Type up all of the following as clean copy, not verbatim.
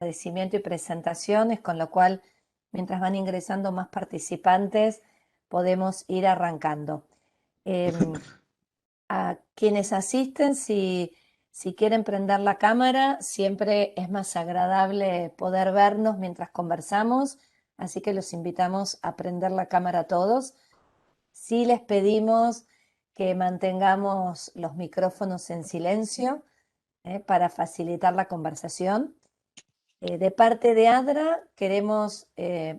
agradecimiento y presentaciones, con lo cual, mientras van ingresando más participantes, podemos ir arrancando. A quienes asisten, si quieren prender la cámara, siempre es más agradable poder vernos mientras conversamos, así que los invitamos a prender la cámara a todos. Sí les pedimos que mantengamos los micrófonos en silencio para facilitar la conversación. De parte de ADRA queremos,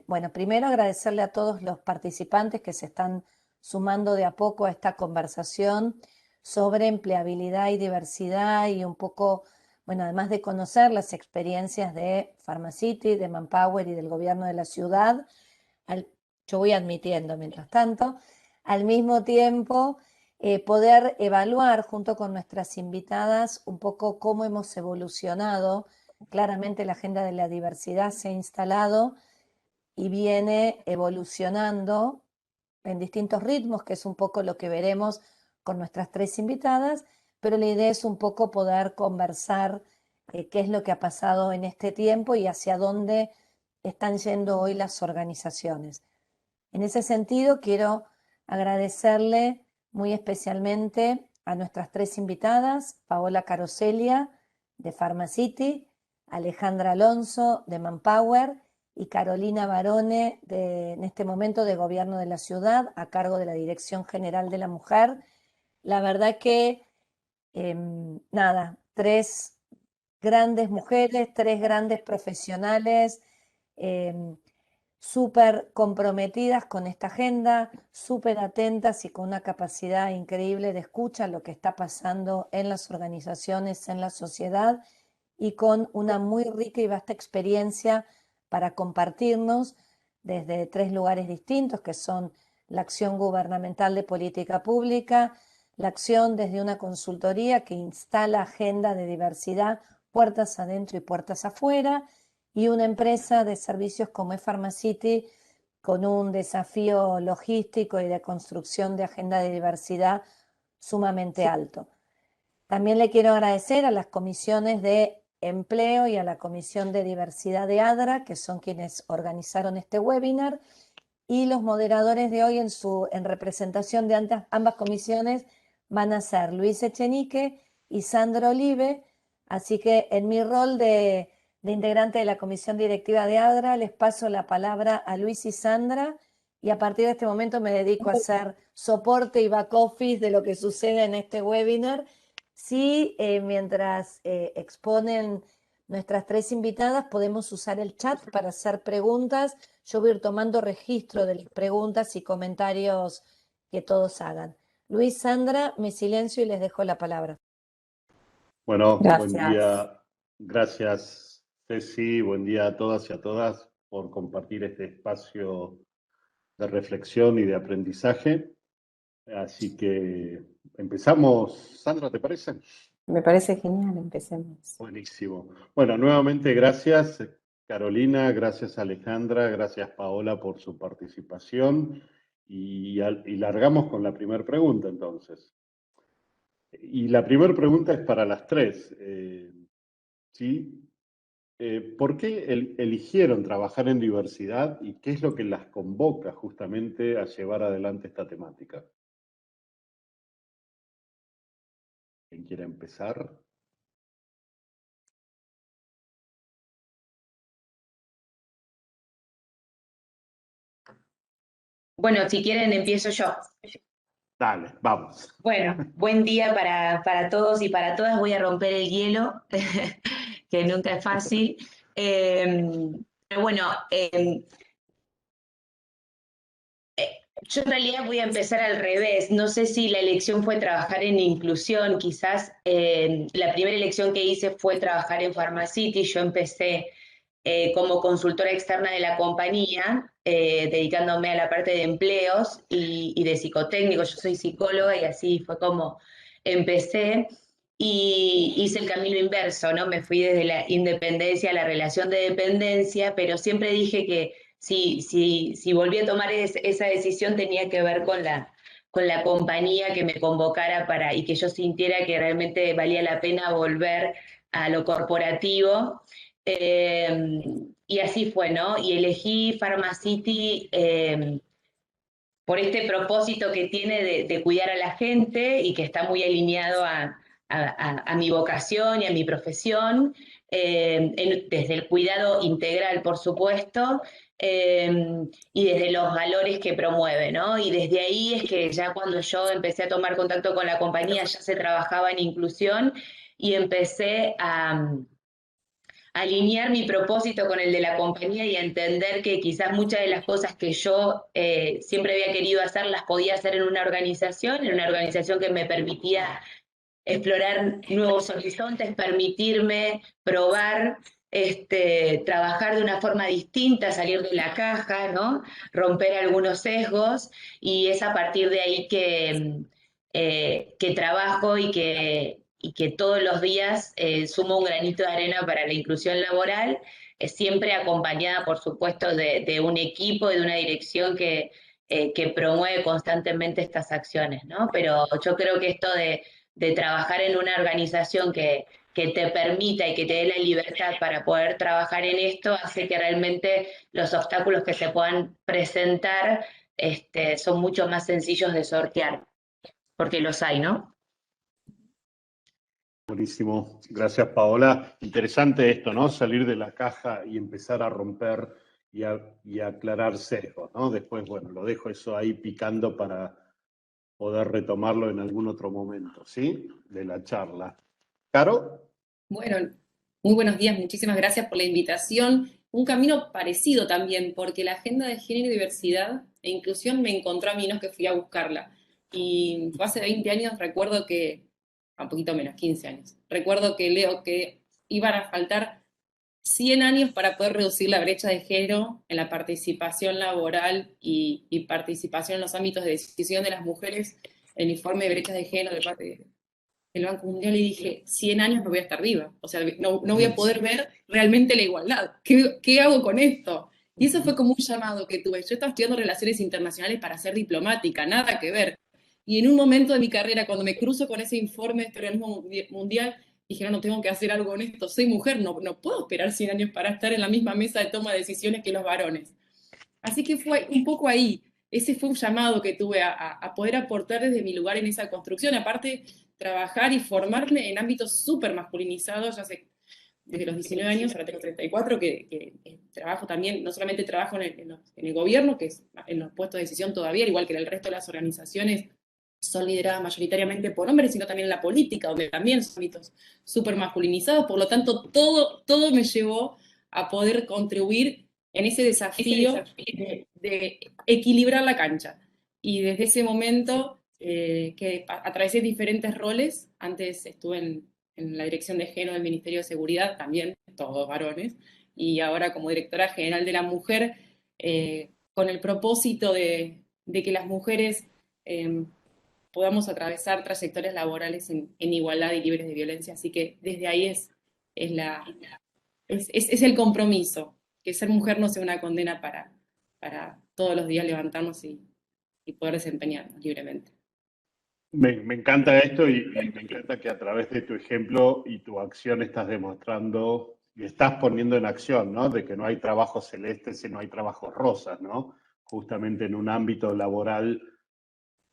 bueno, primero agradecerle a todos los participantes que se están sumando de a poco a esta conversación sobre empleabilidad y diversidad y un poco, bueno, además de conocer las experiencias de Pharmacity, de Manpower y del gobierno de la ciudad, yo voy admitiendo mientras tanto, al mismo tiempo poder evaluar junto con nuestras invitadas un poco cómo hemos evolucionado. Claramente la agenda de la diversidad se ha instalado y viene evolucionando en distintos ritmos, que es un poco lo que veremos con nuestras tres invitadas, pero la idea es un poco poder conversar qué es lo que ha pasado en este tiempo y hacia dónde están yendo hoy las organizaciones. En ese sentido, quiero agradecerle muy especialmente a nuestras tres invitadas, Paola Caroselia, de Pharmacity, Alejandra Alonso, de Manpower, y Carolina Barone, en este momento de Gobierno de la Ciudad, a cargo de la Dirección General de la Mujer. La verdad que, nada, tres grandes mujeres, tres grandes profesionales, súper comprometidas con esta agenda, súper atentas y con una capacidad increíble de escucha a lo que está pasando en las organizaciones, en la sociedad, y con una muy rica y vasta experiencia para compartirnos desde tres lugares distintos, que son la acción gubernamental de política pública, la acción desde una consultoría que instala agenda de diversidad puertas adentro y puertas afuera, y una empresa de servicios como es Pharmacity, con un desafío logístico y de construcción de agenda de diversidad sumamente alto. También le quiero agradecer a las comisiones de empleo y a la comisión de diversidad de ADRA, que son quienes organizaron este webinar, y los moderadores de hoy en representación de ambas comisiones van a ser Luis Echenique y Sandra Olive. Así que en mi rol de integrante de la comisión directiva de ADRA, les paso la palabra a Luis y Sandra, y a partir de este momento me dedico a hacer soporte y back office de lo que sucede en este webinar. Sí, mientras exponen nuestras tres invitadas, podemos usar el chat para hacer preguntas. Yo voy a ir tomando registro de las preguntas y comentarios que todos hagan. Luis, Sandra, me silencio y les dejo la palabra. Bueno, Gracias. buen día. Gracias, Ceci. Buen día a todas y a todas por compartir este espacio de reflexión y de aprendizaje. Así que empezamos. Sandra, ¿te parece? Me parece genial, empecemos. Buenísimo. Bueno, nuevamente gracias, Carolina, gracias, Alejandra, gracias, Paola, por su participación. Y largamos con la primera pregunta, entonces. Y la primera pregunta es para las tres. ¿Sí? ¿Por qué eligieron trabajar en diversidad y qué es lo que las convoca justamente a llevar adelante esta temática? ¿Quién quiere empezar? Bueno, si quieren empiezo yo. Dale, vamos. Bueno, buen día para todos y para todas. Voy a romper el hielo, que nunca es fácil. Pero bueno, yo en realidad voy a empezar al revés. No sé si la elección fue trabajar en inclusión. Quizás la primera elección que hice fue trabajar en Pharmacity. Yo empecé como consultora externa de la compañía, dedicándome a la parte de empleos y de psicotécnicos. Yo soy psicóloga y así fue como empecé. Y hice el camino inverso, ¿no? Me fui desde la independencia a la relación de dependencia, pero siempre dije que si volví a tomar esa decisión tenía que ver con la compañía que me convocara y que yo sintiera que realmente valía la pena volver a lo corporativo. Y así fue, ¿no? Y elegí Pharmacity por este propósito que tiene de cuidar a la gente y que está muy alineado a mi vocación y a mi profesión, desde el cuidado integral, por supuesto, y desde los valores que promueve, ¿no? Y desde ahí es que ya cuando yo empecé a tomar contacto con la compañía ya se trabajaba en inclusión y empecé a alinear mi propósito con el de la compañía y a entender que quizás muchas de las cosas que yo siempre había querido hacer las podía hacer en una organización que me permitía explorar nuevos horizontes, permitirme probar, trabajar de una forma distinta, salir de la caja, ¿no? Romper algunos sesgos, y es a partir de ahí que trabajo y que todos los días sumo un granito de arena para la inclusión laboral, siempre acompañada, por supuesto, de un equipo, de una dirección que promueve constantemente estas acciones, ¿no? Pero yo creo que esto de trabajar en una organización que te permita y que te dé la libertad para poder trabajar en esto, hace que realmente los obstáculos que se puedan presentar son mucho más sencillos de sortear, porque los hay, ¿no? Buenísimo, gracias Paola. Interesante esto, ¿no? Salir de la caja y empezar a romper y a aclarar sesgos, ¿no? Después, bueno, lo dejo eso ahí picando para poder retomarlo en algún otro momento, ¿sí? De la charla. ¿Caro? Bueno, muy buenos días, muchísimas gracias por la invitación. Un camino parecido también, porque la agenda de género y diversidad e inclusión me encontró a mí, no es que fui a buscarla. Y hace 20 años recuerdo que, un poquito menos, 15 años, recuerdo que leo que iban a faltar 100 años para poder reducir la brecha de género en la participación laboral y participación en los ámbitos de decisión de las mujeres, el informe de brechas de género de parte del Banco Mundial, y dije, 100 años no voy a estar viva, o sea, no voy a poder ver realmente la igualdad. ¿Qué hago con esto? Y eso fue como un llamado que tuve. Yo estaba estudiando relaciones internacionales para ser diplomática, nada que ver. Y en un momento de mi carrera, cuando me cruzo con ese informe de este organismo mundial, dije, no, tengo que hacer algo con esto. Soy mujer, no puedo esperar 100 años para estar en la misma mesa de toma de decisiones que los varones. Así que fue un poco ahí. Ese fue un llamado que tuve a poder aportar desde mi lugar en esa construcción. Aparte, trabajar y formarme en ámbitos súper masculinizados, ya sé, desde los 19 años, ahora tengo 34, que trabajo también, no solamente trabajo en el gobierno, que es en los puestos de decisión todavía, al igual que en el resto de las organizaciones, son lideradas mayoritariamente por hombres, sino también en la política, donde también son ámbitos súper masculinizados. Por lo tanto, todo me llevó a poder contribuir en ese desafío de equilibrar la cancha. Y desde ese momento que atravesé diferentes roles. Antes estuve en la dirección de género del Ministerio de Seguridad, también todos varones, y ahora como directora general de la mujer, con el propósito de que las mujeres podamos atravesar trayectorias laborales en igualdad y libres de violencia. Así que desde ahí es el compromiso, que ser mujer no sea una condena para todos los días levantarnos y poder desempeñarnos libremente. Me encanta esto y me encanta que a través de tu ejemplo y tu acción estás demostrando y estás poniendo en acción, ¿no? De que no hay trabajos celestes, sino hay trabajos rosas, ¿no? Justamente en un ámbito laboral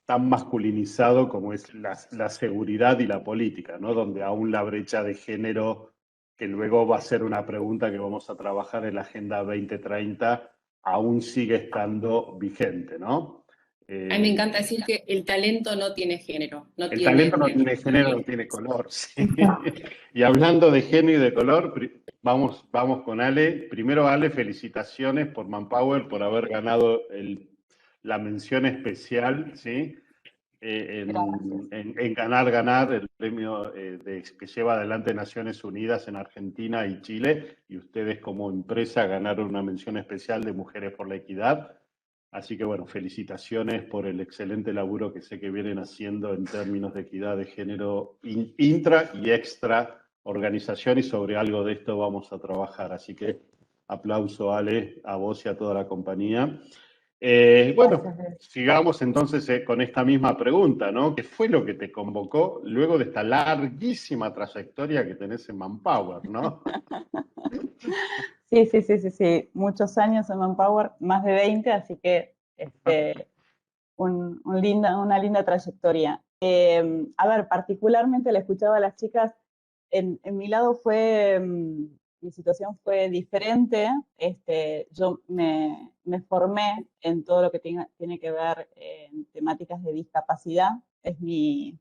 tan masculinizado como es la seguridad y la política, ¿no? Donde aún la brecha de género, que luego va a ser una pregunta que vamos a trabajar en la Agenda 2030, aún sigue estando vigente, ¿no? A mí me encanta decir que el talento no tiene género. El talento no tiene género, no tiene color. Sí. Y hablando de género y de color, vamos con Ale. Primero, Ale, felicitaciones por Manpower, por haber ganado la mención especial, ¿sí? En ganar el premio que lleva adelante Naciones Unidas en Argentina y Chile, y ustedes como empresa ganaron una mención especial de Mujeres por la Equidad. Así que bueno, felicitaciones por el excelente laburo que sé que vienen haciendo en términos de equidad de género intra y extra organización, y sobre algo de esto vamos a trabajar. Así que aplauso, Ale, a vos y a toda la compañía. Bueno, sigamos entonces con esta misma pregunta, ¿no? ¿Qué fue lo que te convocó luego de esta larguísima trayectoria que tenés en Manpower, ¿no? Sí, muchos años en Manpower, más de 20, así que una linda trayectoria. A ver, particularmente le escuchaba a las chicas, en mi lado mi situación fue diferente. Yo me formé en todo lo que tiene que ver en temáticas de discapacidad, es mi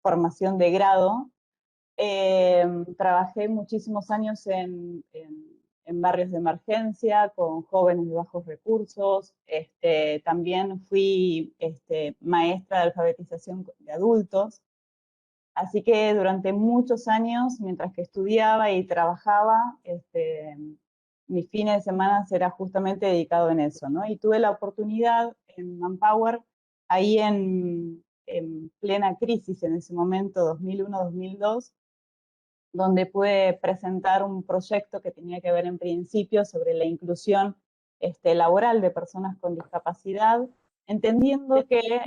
formación de grado. Trabajé muchísimos años en barrios de emergencia con jóvenes de bajos recursos. También fui maestra de alfabetización de adultos. Así que durante muchos años, mientras que estudiaba y trabajaba, mis fines de semana era justamente dedicado en eso, ¿no? Y tuve la oportunidad en Manpower, ahí en plena crisis en ese momento, 2001-2002, donde pude presentar un proyecto que tenía que ver en principio sobre la inclusión laboral de personas con discapacidad, entendiendo que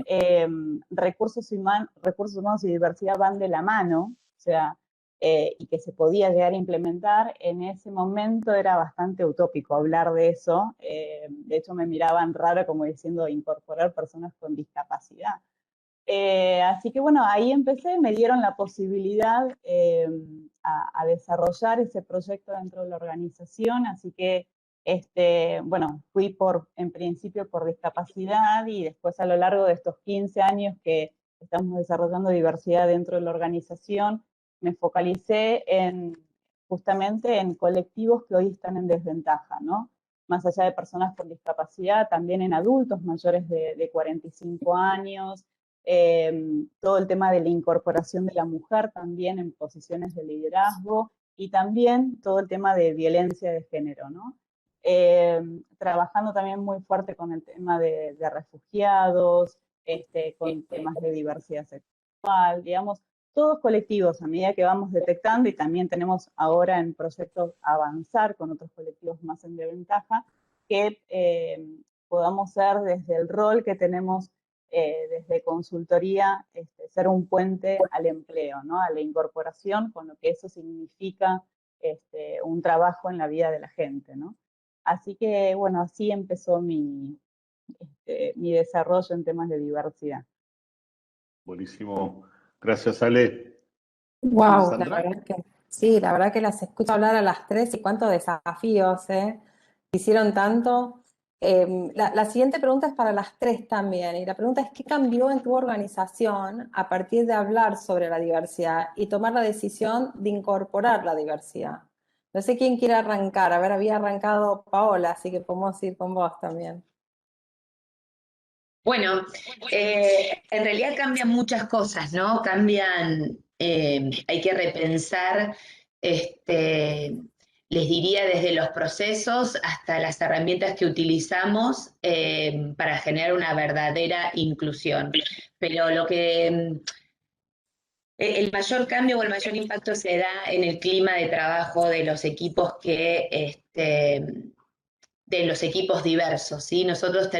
recursos humanos y diversidad van de la mano, o sea, y que se podía llegar a implementar. En ese momento era bastante utópico hablar de eso. De hecho, me miraban raro como diciendo incorporar personas con discapacidad. Así que bueno, ahí empecé, me dieron la posibilidad a desarrollar ese proyecto dentro de la organización, así que bueno, fui en principio por discapacidad, y después a lo largo de estos 15 años que estamos desarrollando diversidad dentro de la organización, me focalicé justamente en colectivos que hoy están en desventaja, ¿no? Más allá de personas con discapacidad, también en adultos mayores de 45 años, todo el tema de la incorporación de la mujer también en posiciones de liderazgo, y también todo el tema de violencia de género, ¿no? Trabajando también muy fuerte con el tema de refugiados, con temas de diversidad sexual, digamos, todos colectivos a medida que vamos detectando, y también tenemos ahora en proyectos avanzar con otros colectivos más en desventaja, que podamos ser desde el rol que tenemos desde consultoría, ser un puente al empleo, ¿no? A la incorporación, con lo que eso significa un trabajo en la vida de la gente, ¿no? Así que, bueno, así empezó mi desarrollo en temas de diversidad. Buenísimo. Gracias, Ale. Wow, la Sandra. verdad que sí, la verdad que las escucho hablar a las tres y cuántos desafíos, ¿eh? Hicieron tanto. La siguiente pregunta es para las tres también, y la pregunta es: ¿qué cambió en tu organización a partir de hablar sobre la diversidad y tomar la decisión de incorporar la diversidad? No sé quién quiere arrancar. A ver, había arrancado Paola, así que podemos ir con vos también. Bueno, en realidad cambian muchas cosas, ¿no? Hay que repensar, les diría, desde los procesos hasta las herramientas que utilizamos para generar una verdadera inclusión. Pero el mayor cambio o el mayor impacto se da en el clima de trabajo de los equipos de los equipos diversos, ¿sí? Nosotros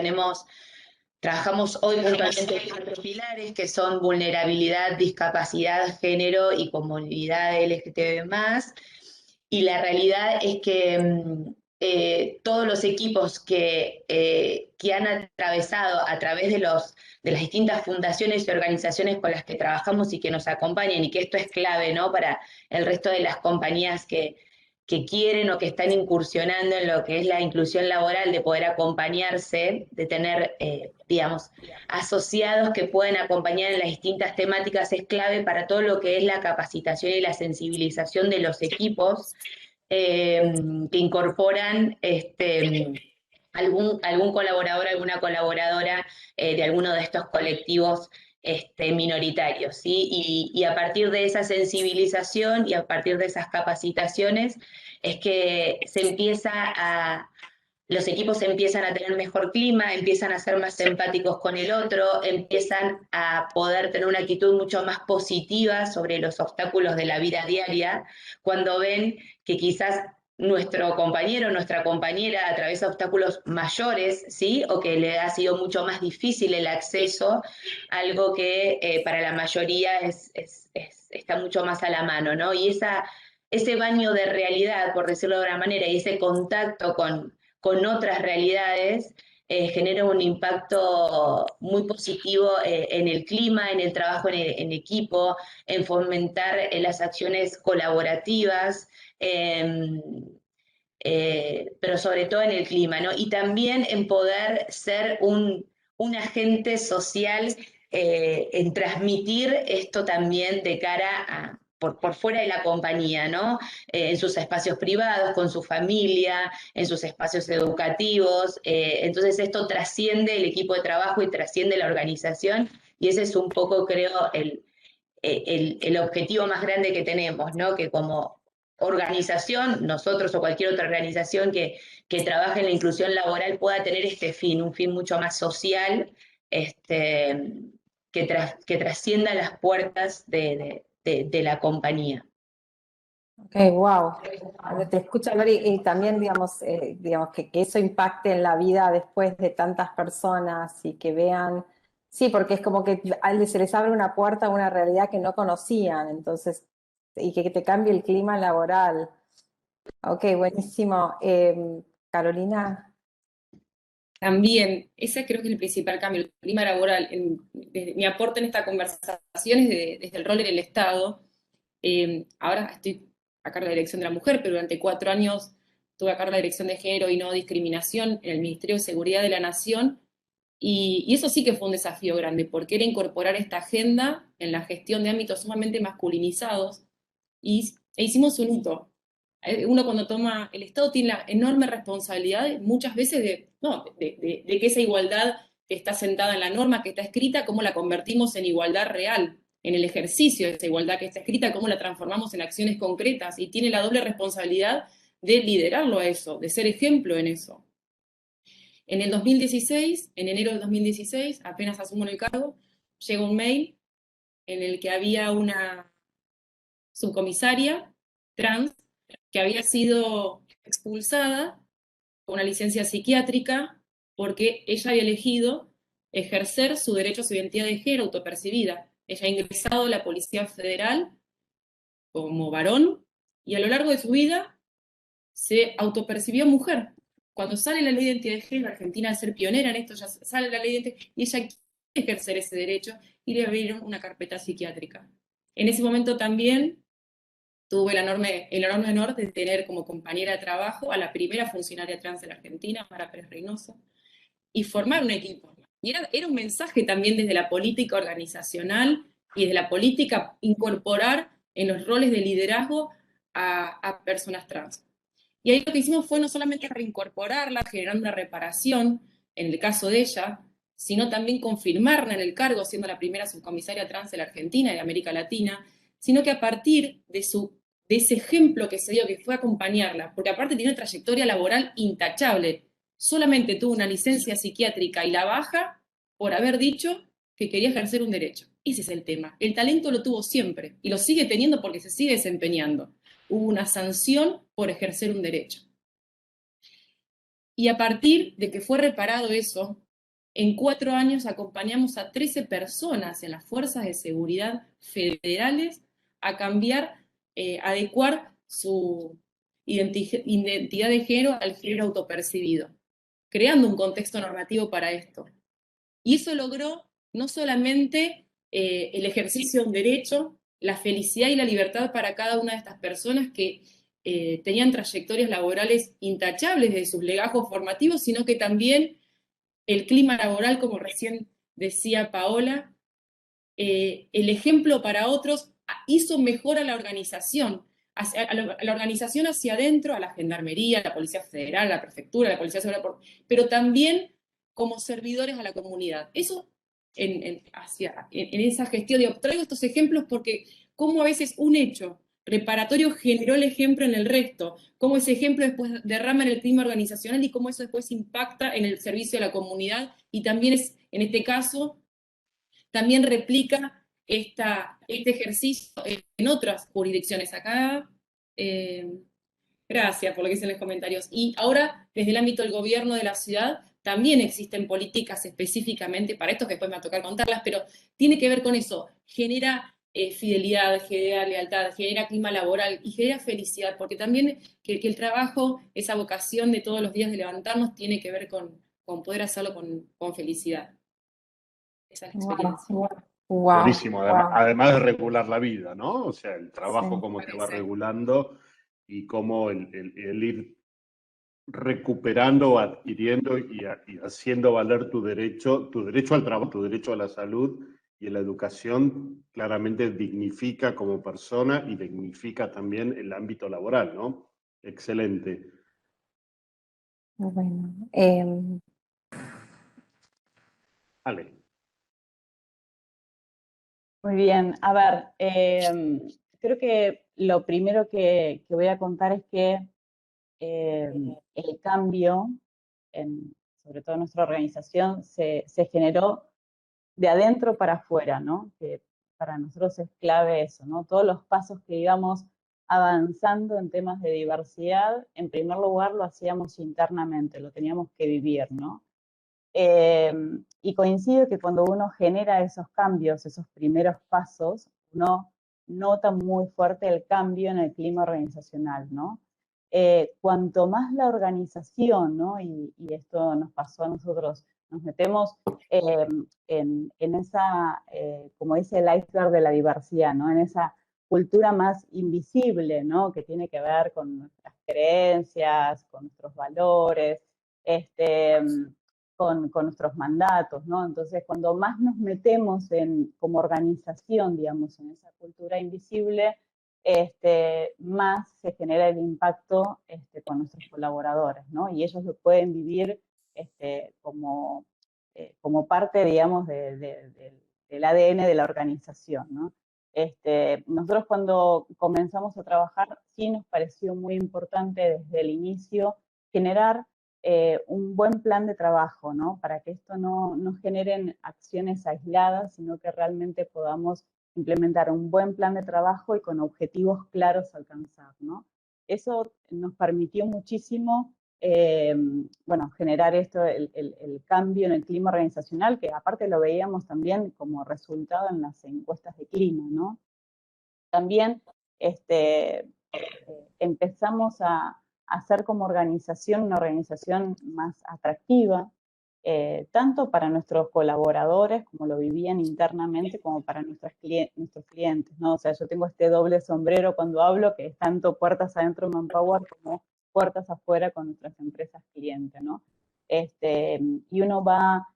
trabajamos hoy puntualmente en 4 pilares, que son vulnerabilidad, discapacidad, género y comunidad LGTB+. Y la realidad es que todos los equipos que han atravesado a través de las distintas fundaciones y organizaciones con las que trabajamos y que nos acompañan, y que esto es clave, ¿no?, para el resto de las compañías que quieren o que están incursionando en lo que es la inclusión laboral, de poder acompañarse, de tener, digamos, asociados que pueden acompañar en las distintas temáticas, es clave para todo lo que es la capacitación y la sensibilización de los equipos que incorporan algún colaborador, alguna colaboradora de alguno de estos colectivos minoritarios, ¿sí? Y a partir de esa sensibilización y a partir de esas capacitaciones es que los equipos empiezan a tener mejor clima, empiezan a ser más empáticos con el otro, empiezan a poder tener una actitud mucho más positiva sobre los obstáculos de la vida diaria, cuando ven que quizás nuestro compañero, nuestra compañera atraviesa obstáculos mayores, ¿sí? O que le ha sido mucho más difícil el acceso, algo que para la mayoría está mucho más a la mano, ¿no? Y ese baño de realidad, por decirlo de alguna manera, y ese contacto con otras realidades, genera un impacto muy positivo en el clima, en el trabajo en equipo, en fomentar las acciones colaborativas, pero sobre todo en el clima, ¿no? Y también en poder ser un agente social, en transmitir esto también de cara a, por fuera de la compañía, ¿no? En sus espacios privados, con su familia, en sus espacios educativos. Entonces esto trasciende el equipo de trabajo y trasciende la organización, y ese es un poco, creo, el objetivo más grande que tenemos, ¿no? Que como organización, nosotros o cualquier otra organización que trabaje en la inclusión laboral pueda tener este fin, un fin mucho más social, que trascienda las puertas de la compañía. Ok, wow. Te escucho hablar y también, digamos, que eso impacte en la vida después de tantas personas y que vean, sí, porque es como que se les abre una puerta a una realidad que no conocían, entonces, y que te cambie el clima laboral. Ok, buenísimo. Carolina. También, ese creo que es el principal cambio, el clima laboral. Mi aporte en esta conversación es desde el rol en el Estado. Ahora estoy a cargo de la Dirección de la Mujer, pero durante 4 años estuve a cargo de la Dirección de Género y No Discriminación en el Ministerio de Seguridad de la Nación, y eso sí que fue un desafío grande, porque era incorporar esta agenda en la gestión de ámbitos sumamente masculinizados, e hicimos un hito. Uno cuando toma, el Estado tiene la enorme responsabilidad muchas veces de que esa igualdad que está sentada en la norma, que está escrita, cómo la convertimos en igualdad real, en el ejercicio de esa igualdad que está escrita, cómo la transformamos en acciones concretas, y tiene la doble responsabilidad de liderarlo a eso, de ser ejemplo en eso. En el 2016, en enero del 2016, apenas asumo en el cargo, llega un mail en el que había una subcomisaria trans que había sido expulsada con una licencia psiquiátrica porque ella había elegido ejercer su derecho a su identidad de género autopercibida. Ella ha ingresado a la Policía Federal como varón y a lo largo de su vida se autopercibió mujer. Cuando sale la ley de identidad de género, Argentina, al ser pionera en esto, ya sale la ley de identidad, y ella quiere ejercer ese derecho, y le abrieron una carpeta psiquiátrica. En ese momento también tuve el enorme honor de tener como compañera de trabajo a la primera funcionaria trans de la Argentina, Mara Pérez Reynoso, y formar un equipo. Y era un mensaje también desde la política organizacional y desde la política incorporar en los roles de liderazgo a personas trans. Y ahí lo que hicimos fue no solamente reincorporarla, generando una reparación, en el caso de ella, sino también confirmarla en el cargo, siendo la primera subcomisaria trans de la Argentina y de América Latina, sino que a partir de ese ejemplo que se dio, que fue acompañarla, porque aparte tiene una trayectoria laboral intachable, solamente tuvo una licencia psiquiátrica y la baja por haber dicho que quería ejercer un derecho. Ese es el tema. El talento lo tuvo siempre, y lo sigue teniendo porque se sigue desempeñando. Hubo una sanción por ejercer un derecho. Y a partir de que fue reparado eso, en 4 años acompañamos a 13 personas en las fuerzas de seguridad federales a cambiar, adecuar su identidad de género al género autopercibido, creando un contexto normativo para esto. Y eso logró no solamente el ejercicio de un derecho, la felicidad y la libertad para cada una de estas personas que tenían trayectorias laborales intachables de sus legajos formativos, sino que también el clima laboral, como recién decía Paola, el ejemplo para otros hizo mejor a la organización, a la organización hacia adentro, a la Gendarmería, a la Policía Federal, a la Prefectura, a la Policía Federal, pero también como servidores a la comunidad. Eso en esa gestión. Traigo estos ejemplos porque cómo a veces un hecho reparatorio generó el ejemplo en el resto, cómo ese ejemplo después derrama en el clima organizacional y cómo eso después impacta en el servicio a la comunidad, y también es, en este caso, también replica este ejercicio en otras jurisdicciones. Acá, gracias por lo que dicen los comentarios. Y ahora, desde el ámbito del gobierno de la ciudad, también existen políticas específicamente para esto, que después me va a tocar contarlas, pero tiene que ver con eso. Genera fidelidad, genera lealtad, genera clima laboral y genera felicidad, porque también que el trabajo, esa vocación de todos los días de levantarnos, tiene que ver con poder hacerlo con felicidad. Esa es la experiencia. Wow, Buenísimo, wow. además de regular la vida, ¿no? O sea, el trabajo Sí. cómo te va Parece. regulando y cómo el ir recuperando, adquiriendo y haciendo valer tu derecho al trabajo, tu derecho a la salud y a la educación, claramente dignifica como persona y dignifica también el ámbito laboral, ¿no? Excelente. Bueno, Ale. Muy bien, a ver, creo que lo primero que voy a contar es que el cambio, sobre todo en nuestra organización, se generó de adentro para afuera, ¿no? Que para nosotros es clave eso, ¿no? Todos los pasos que íbamos avanzando en temas de diversidad, en primer lugar lo hacíamos internamente, lo teníamos que vivir, ¿no? Y coincido que cuando uno genera esos cambios, esos primeros pasos, uno nota muy fuerte el cambio en el clima organizacional, ¿no? Cuanto más la organización, ¿no? Y esto nos pasó a nosotros, nos metemos en esa, como dice el iceberg de la diversidad, ¿no? En esa cultura más invisible, ¿no? Que tiene que ver con nuestras creencias, con nuestros valores, con nuestros mandatos, ¿no? Entonces, cuando más nos metemos como organización, digamos, en esa cultura invisible, más se genera el impacto con nuestros colaboradores, ¿no? Y ellos lo pueden vivir como parte, digamos, del ADN de la organización, ¿no? Nosotros cuando comenzamos a trabajar, sí nos pareció muy importante desde el inicio generar un buen plan de trabajo, ¿no? Para que esto no generen acciones aisladas, sino que realmente podamos implementar un buen plan de trabajo y con objetivos claros a alcanzar, ¿no? Eso nos permitió muchísimo, bueno, generar esto, el cambio en el clima organizacional, que aparte lo veíamos también como resultado en las encuestas de clima, ¿no? También empezamos a hacer como organización una organización más atractiva, tanto para nuestros colaboradores, como lo vivían internamente, como para nuestros clientes, ¿no? O sea, yo tengo este doble sombrero cuando hablo, que es tanto puertas adentro de Manpower como puertas afuera con nuestras empresas clientes, ¿no? Y uno va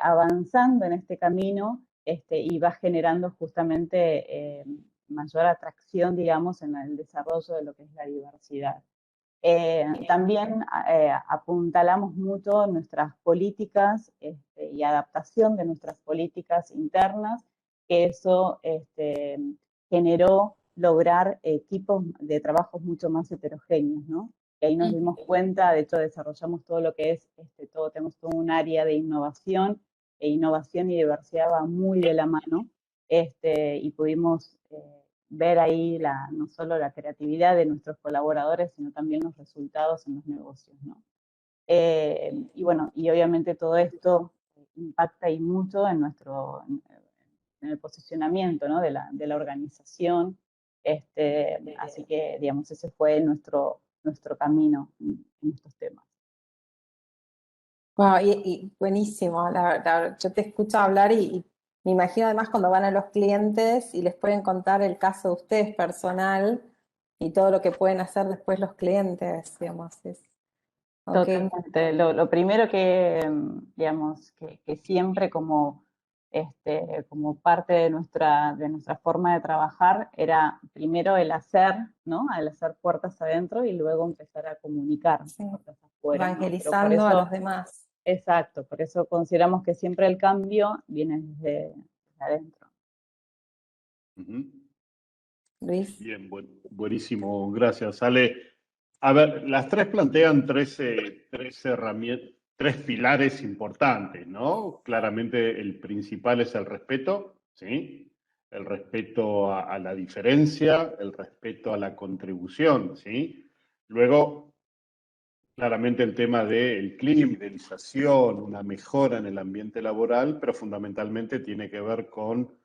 avanzando en este camino y va generando justamente mayor atracción, digamos, en el desarrollo de lo que es la diversidad. También apuntalamos mucho nuestras políticas y adaptación de nuestras políticas internas, que eso generó lograr equipos de trabajo mucho más heterogéneos, ¿no? Y ahí nos dimos cuenta, de hecho desarrollamos todo lo que es, tenemos todo un área de innovación, e innovación y diversidad va muy de la mano, y pudimos ver ahí no solo la creatividad de nuestros colaboradores, sino también los resultados en los negocios, ¿no? Y bueno, y obviamente todo esto impacta y mucho en el posicionamiento, ¿no? de la organización. Así que, digamos, ese fue nuestro camino en estos temas. wow, y buenísimo, yo te escucho hablar y me imagino además cuando van a los clientes y les pueden contar el caso de ustedes personal y todo lo que pueden hacer después los clientes, digamos. Okay. Totalmente. Lo primero que, digamos, que siempre como parte de nuestra forma de trabajar era primero el hacer, ¿no? El hacer puertas adentro y luego empezar a comunicar Sí. puertas afuera, ¿no? Pero por Evangelizando a los demás. Exacto, por eso consideramos que siempre el cambio viene desde adentro. Luis. Bien, buenísimo, gracias, Ale. A ver, las tres plantean tres herramientas, tres pilares importantes, ¿no? Claramente el principal es el respeto, ¿sí? El respeto a la diferencia, el respeto a la contribución, ¿sí? Luego, claramente el tema del clima, fidelización, una mejora en el ambiente laboral, pero fundamentalmente tiene que ver con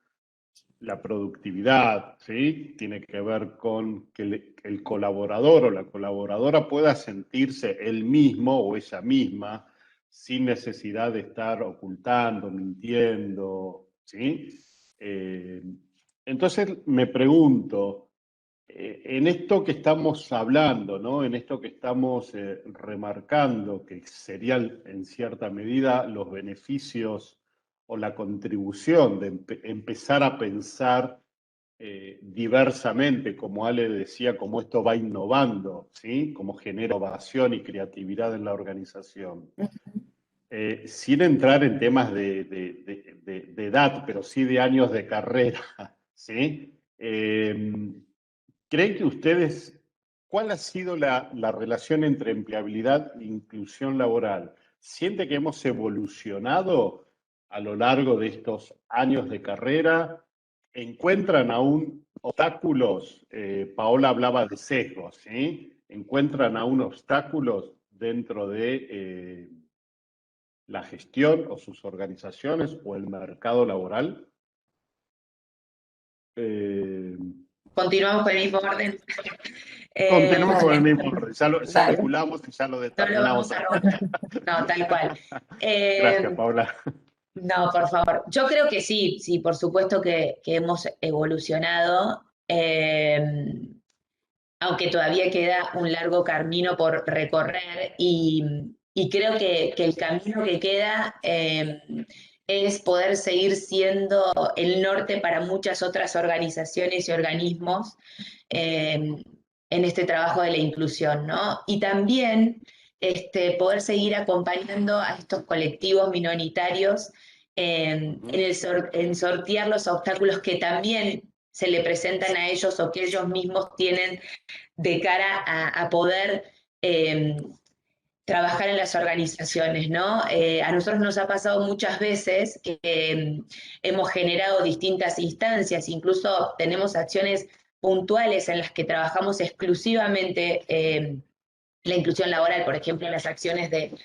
la productividad, ¿sí? Tiene que ver con que el colaborador o la colaboradora pueda sentirse él mismo o ella misma sin necesidad de estar ocultando, mintiendo, ¿sí? Entonces me pregunto, en esto que estamos hablando, ¿no? En esto que estamos remarcando, que serían en cierta medida los beneficios o la contribución de empezar a pensar diversamente, como Ale decía, cómo esto va innovando, ¿sí? Cómo genera innovación y creatividad en la organización. Sin entrar en temas de edad, pero sí de años de carrera, ¿sí? ¿Creen que ustedes, cuál ha sido la relación entre empleabilidad e inclusión laboral? ¿Siente que hemos evolucionado a lo largo de estos años de carrera? ¿Encuentran aún obstáculos? Paola hablaba de sesgos, ¿sí? ¿Encuentran aún obstáculos dentro de la gestión o sus organizaciones o el mercado laboral? Continuamos con el mismo orden. Continuamos con el mismo orden, ya Dale. calculamos y ya lo No lo determinamos. vamos a romper. No, tal cual. Gracias, Paula. No, por favor. Yo creo que sí, sí, por supuesto que hemos evolucionado, aunque todavía queda un largo camino por recorrer y creo que el camino que queda es poder seguir siendo el norte para muchas otras organizaciones y organismos en este trabajo de la inclusión, ¿no? Y también poder seguir acompañando a estos colectivos minoritarios en sortear los obstáculos que también se le presentan a ellos o que ellos mismos tienen de cara a poder trabajar en las organizaciones, ¿no? A nosotros nos ha pasado muchas veces que hemos generado distintas instancias, incluso tenemos acciones puntuales en las que trabajamos exclusivamente la inclusión laboral, por ejemplo, las acciones de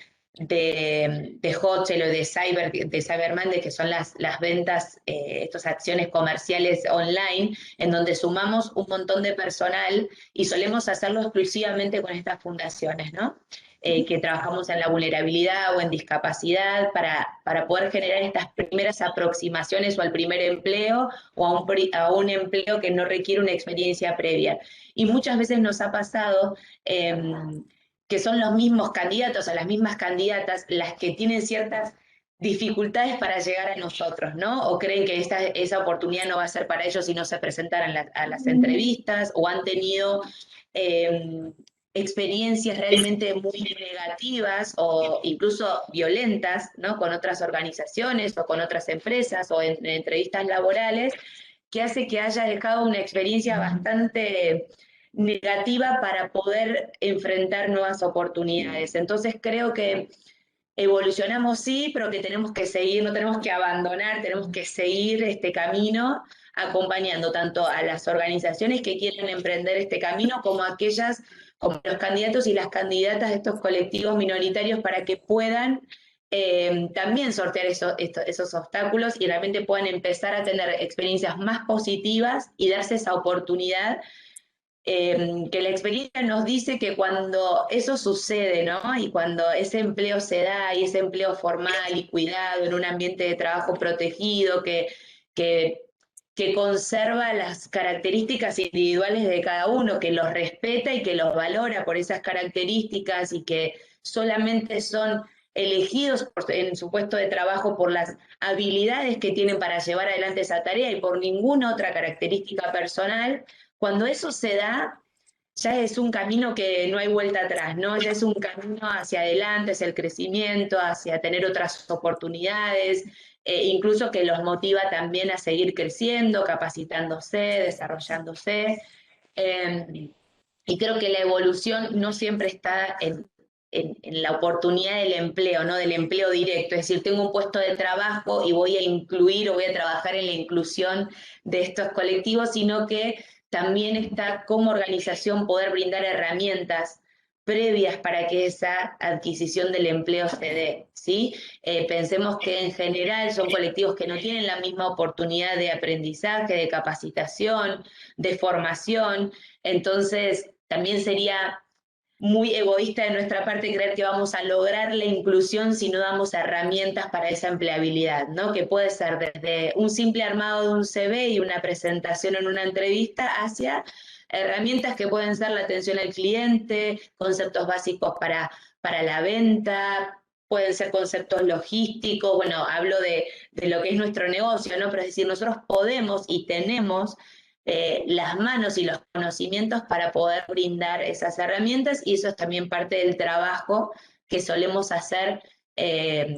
Hotchel o de Cyber Monday, que son las ventas, estas acciones comerciales online, en donde sumamos un montón de personal y solemos hacerlo exclusivamente con estas fundaciones, ¿no? Que trabajamos en la vulnerabilidad o en discapacidad para poder generar estas primeras aproximaciones o al primer empleo o a un empleo que no requiere una experiencia previa. Y muchas veces nos ha pasado que son los mismos candidatos o las mismas candidatas las que tienen ciertas dificultades para llegar a nosotros, ¿no? O creen que esa oportunidad no va a ser para ellos si no se presentaran a las entrevistas, o han tenido experiencias realmente muy negativas o incluso violentas, ¿no? Con otras organizaciones o con otras empresas o en entrevistas laborales, que hace que haya dejado una experiencia bastante negativa para poder enfrentar nuevas oportunidades. Entonces creo que evolucionamos sí, pero que tenemos que seguir, no tenemos que abandonar, tenemos que seguir este camino acompañando tanto a las organizaciones que quieren emprender este camino como a aquellas, como los candidatos y las candidatas de estos colectivos minoritarios para que puedan también sortear esos obstáculos y realmente puedan empezar a tener experiencias más positivas y darse esa oportunidad que la experiencia nos dice que cuando eso sucede, ¿no? Y cuando ese empleo se da y ese empleo formal y cuidado en un ambiente de trabajo protegido que, que conserva las características individuales de cada uno, que los respeta y que los valora por esas características y que solamente son elegidos en su puesto de trabajo por las habilidades que tienen para llevar adelante esa tarea y por ninguna otra característica personal. Cuando eso se da, ya es un camino que no hay vuelta atrás, ¿no? Ya es un camino hacia adelante, hacia el crecimiento, hacia tener otras oportunidades, incluso que los motiva también a seguir creciendo, capacitándose, desarrollándose. Y creo que la evolución no siempre está en la oportunidad del empleo, ¿no? Del empleo directo. Es decir, tengo un puesto de trabajo y voy a incluir o voy a trabajar en la inclusión de estos colectivos, sino que también está como organización poder brindar herramientas previas para que esa adquisición del empleo se dé, ¿sí? Pensemos que en general son colectivos que no tienen la misma oportunidad de aprendizaje, de capacitación, de formación, entonces también sería muy egoísta de nuestra parte creer que vamos a lograr la inclusión si no damos herramientas para esa empleabilidad, ¿no? Que puede ser desde un simple armado de un CV y una presentación en una entrevista hacia herramientas que pueden ser la atención al cliente, conceptos básicos para la venta, pueden ser conceptos logísticos, bueno, hablo de lo que es nuestro negocio, ¿no? Pero es decir, nosotros podemos y tenemos las manos y los conocimientos para poder brindar esas herramientas, y eso es también parte del trabajo que solemos hacer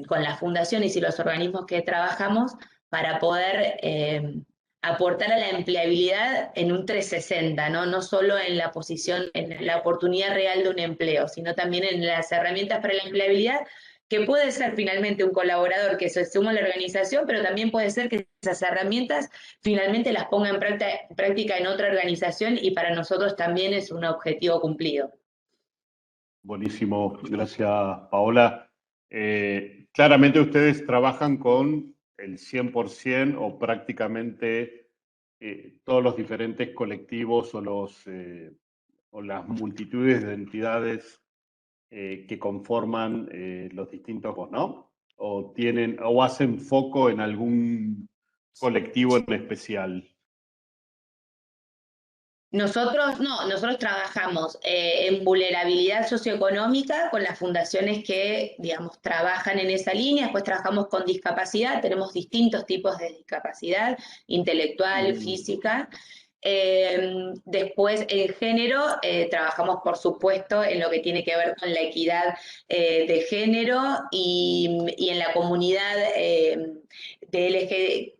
con las fundaciones y los organismos que trabajamos para poder aportar a la empleabilidad en un 360, ¿no? No solo en la posición, en la oportunidad real de un empleo, sino también en las herramientas para la empleabilidad, que puede ser finalmente un colaborador que se suma a la organización, pero también puede ser que esas herramientas finalmente las ponga en práctica en otra organización, y para nosotros también es un objetivo cumplido. Buenísimo, gracias Paola. Claramente ustedes trabajan con el 100% o prácticamente todos los diferentes colectivos o las multitudes de entidades que conforman los distintos, ¿no? O hacen foco en algún colectivo en especial. Nosotros trabajamos en vulnerabilidad socioeconómica con las fundaciones que, digamos, trabajan en esa línea. Después trabajamos con discapacidad, tenemos distintos tipos de discapacidad, intelectual, física. Después, en género, trabajamos, por supuesto, en lo que tiene que ver con la equidad de género, y en la comunidad de LGTB+,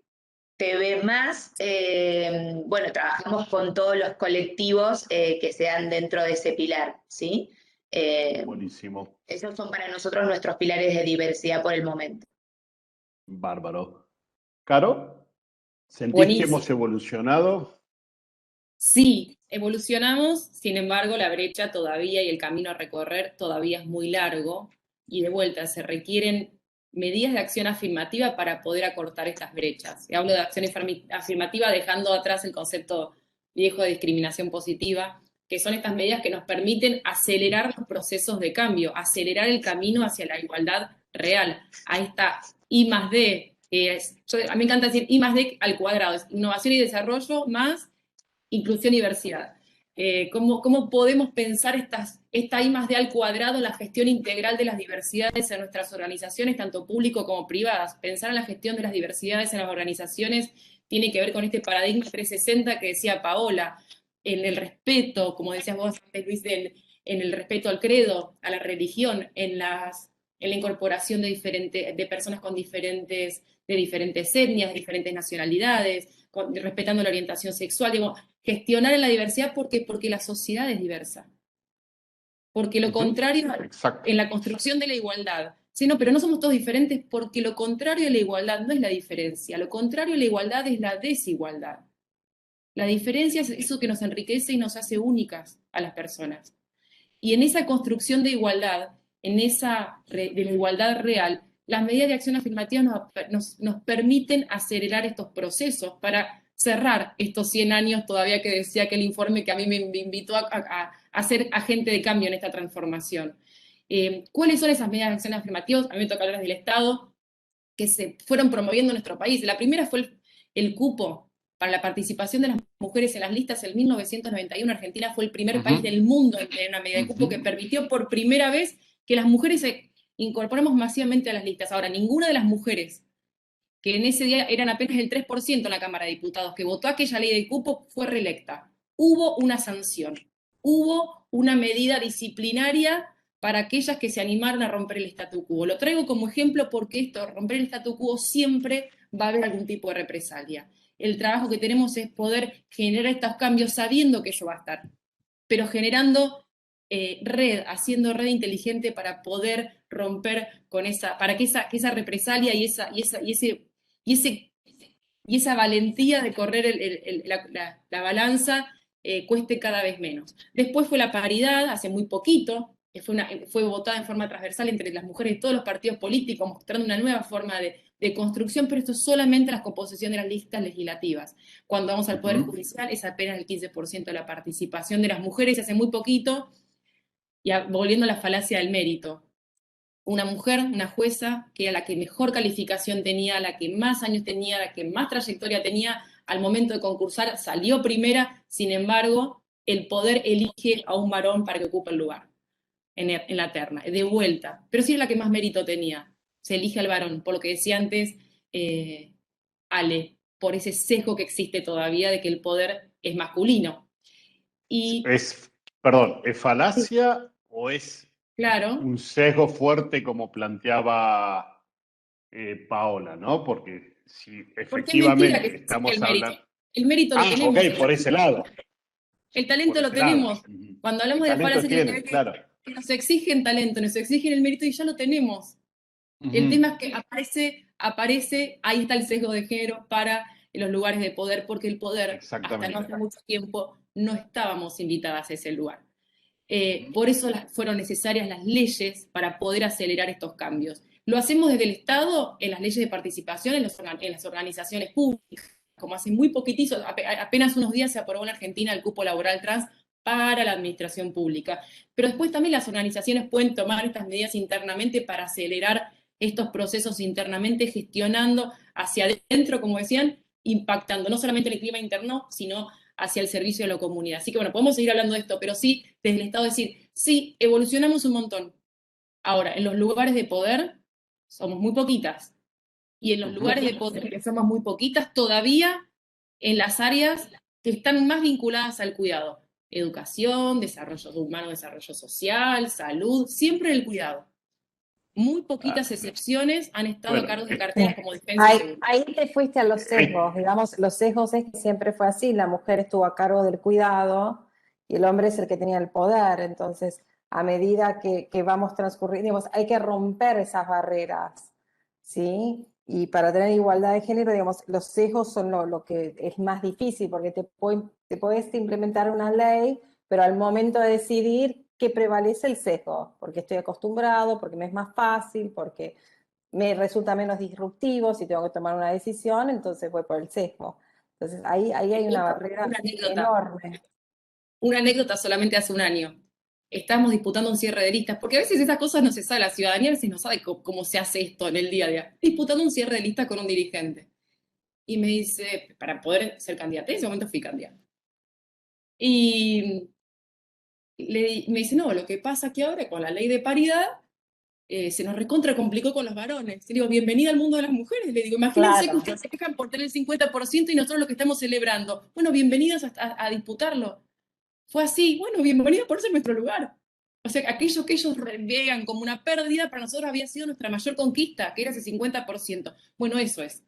bueno, trabajamos con todos los colectivos que sean dentro de ese pilar, ¿sí? Buenísimo. Esos son para nosotros nuestros pilares de diversidad por el momento. Bárbaro. Caro, ¿sentís Buenísimo. que hemos evolucionado? Sí, evolucionamos, sin embargo, la brecha todavía y el camino a recorrer todavía es muy largo, y de vuelta se requieren medidas de acción afirmativa para poder acortar estas brechas. Y hablo de acción afirmativa dejando atrás el concepto viejo de discriminación positiva, que son estas medidas que nos permiten acelerar los procesos de cambio, acelerar el camino hacia la igualdad real. Ahí está I+D, a mí me encanta decir I+D al cuadrado, es innovación y desarrollo más inclusión y diversidad. ¿Cómo podemos pensar esta I+D al cuadrado en la gestión integral de las diversidades en nuestras organizaciones, tanto público como privadas? Pensar en la gestión de las diversidades en las organizaciones tiene que ver con este paradigma 360 que decía Paola, en el respeto, como decías vos antes, Luis, en el respeto al credo, a la religión, en la incorporación de personas de diferentes etnias, de diferentes nacionalidades, respetando la orientación sexual, digo, gestionar en la diversidad porque la sociedad es diversa. Porque lo contrario, exacto, en la construcción de la igualdad, sí, no, pero no somos todos diferentes, porque lo contrario a la igualdad no es la diferencia, lo contrario a la igualdad es la desigualdad. La diferencia es eso que nos enriquece y nos hace únicas a las personas. Y en esa construcción de igualdad, de la igualdad real, las medidas de acción afirmativa nos permiten acelerar estos procesos para cerrar estos 100 años todavía que decía aquel informe que a mí me invitó a ser agente de cambio en esta transformación. ¿Cuáles son esas medidas de acción afirmativas? A mí me toca hablar del Estado, que se fueron promoviendo en nuestro país. La primera fue el cupo para la participación de las mujeres en las listas. En 1991 Argentina fue el primer país del mundo en tener una medida de cupo que permitió por primera vez que las mujeres se incorporemos masivamente a las listas. Ahora, ninguna de las mujeres, que en ese día eran apenas el 3% en la Cámara de Diputados, que votó aquella ley de cupo, fue reelecta. Hubo una sanción, hubo una medida disciplinaria para aquellas que se animaron a romper el statu quo. Lo traigo como ejemplo porque romper el statu quo siempre va a haber algún tipo de represalia. El trabajo que tenemos es poder generar estos cambios sabiendo que eso va a estar, pero generando haciendo red inteligente para poder romper con para que esa represalia y esa valentía de correr la balanza cueste cada vez menos. Después fue la paridad, hace muy poquito, fue votada en forma transversal entre las mujeres de todos los partidos políticos, mostrando una nueva forma de construcción, pero esto es solamente la composición de las listas legislativas. Cuando vamos al Poder Judicial es apenas el 15% de la participación de las mujeres, hace muy poquito, y volviendo a la falacia del mérito. Una mujer, una jueza, que era la que mejor calificación tenía, la que más años tenía, la que más trayectoria tenía, al momento de concursar salió primera, sin embargo, el poder elige a un varón para que ocupe el lugar en la terna, de vuelta. Pero sí es la que más mérito tenía, se elige al varón, por lo que decía antes Ale, por ese sesgo que existe todavía de que el poder es masculino. Y, Perdón, ¿es falacia o es claro, un sesgo fuerte como planteaba Paola, ¿no? Porque si porque es mentira efectivamente que estamos el mérito. hablando... El mérito lo tenemos. Ok, por ese lado. El talento Por lo ese lado. tenemos. Cuando hablamos de la falacia, tiene que ver claro. que nos exigen talento, nos exigen el mérito y ya lo tenemos. El tema es que aparece, ahí está el sesgo de género para los lugares de poder, porque el poder, hasta no hace mucho tiempo, no estábamos invitadas a ese lugar. Por eso fueron necesarias las leyes para poder acelerar estos cambios. Lo hacemos desde el Estado, en las leyes de participación, en las organizaciones públicas, como hace muy poquitito, apenas unos días se aprobó en Argentina el cupo laboral trans para la administración pública. Pero después también las organizaciones pueden tomar estas medidas internamente para acelerar estos procesos internamente, gestionando hacia adentro, como decían, impactando no solamente en el clima interno, sino hacia el servicio de la comunidad. Así que bueno, podemos seguir hablando de esto, pero sí, desde el Estado decir, sí, evolucionamos un montón. Ahora, en los lugares de poder somos muy poquitas. Y en los lugares de poder que somos muy poquitas, todavía en las áreas que están más vinculadas al cuidado. Educación, desarrollo humano, desarrollo social, salud, siempre el cuidado. Muy poquitas excepciones han estado a cargo de carteras como defensa y seguridad. Ahí te fuiste a los sesgos, digamos, los sesgos es que siempre fue así, la mujer estuvo a cargo del cuidado y el hombre es el que tenía el poder, entonces a medida que vamos transcurriendo, digamos, hay que romper esas barreras, ¿sí? Y para tener igualdad de género, digamos, los sesgos son lo que es más difícil, porque te puedes implementar una ley, pero al momento de decidir, ¿qué prevalece? El sesgo, porque estoy acostumbrado, porque me es más fácil, porque me resulta menos disruptivo si tengo que tomar una decisión, entonces voy por el sesgo. Entonces ahí hay una barrera enorme. Una anécdota solamente hace un año. Estábamos disputando un cierre de listas, porque a veces esas cosas no se sabe, la ciudadanía a veces no sabe cómo se hace esto en el día a día. Disputando un cierre de listas con un dirigente. Y me dice, para poder ser candidata, en ese momento fui candidata. Y me dice, no, lo que pasa que ahora con la ley de paridad se nos recontra complicó con los varones. Y digo, bienvenida al mundo de las mujeres. Le digo, imagínense que ustedes se quejan por tener el 50% y nosotros lo que estamos celebrando. Bueno, bienvenidos a disputarlo. Fue así, bueno, bienvenidos por ser nuestro lugar. O sea, aquello que ellos vean como una pérdida, para nosotros había sido nuestra mayor conquista, que era ese 50%. Bueno, eso es.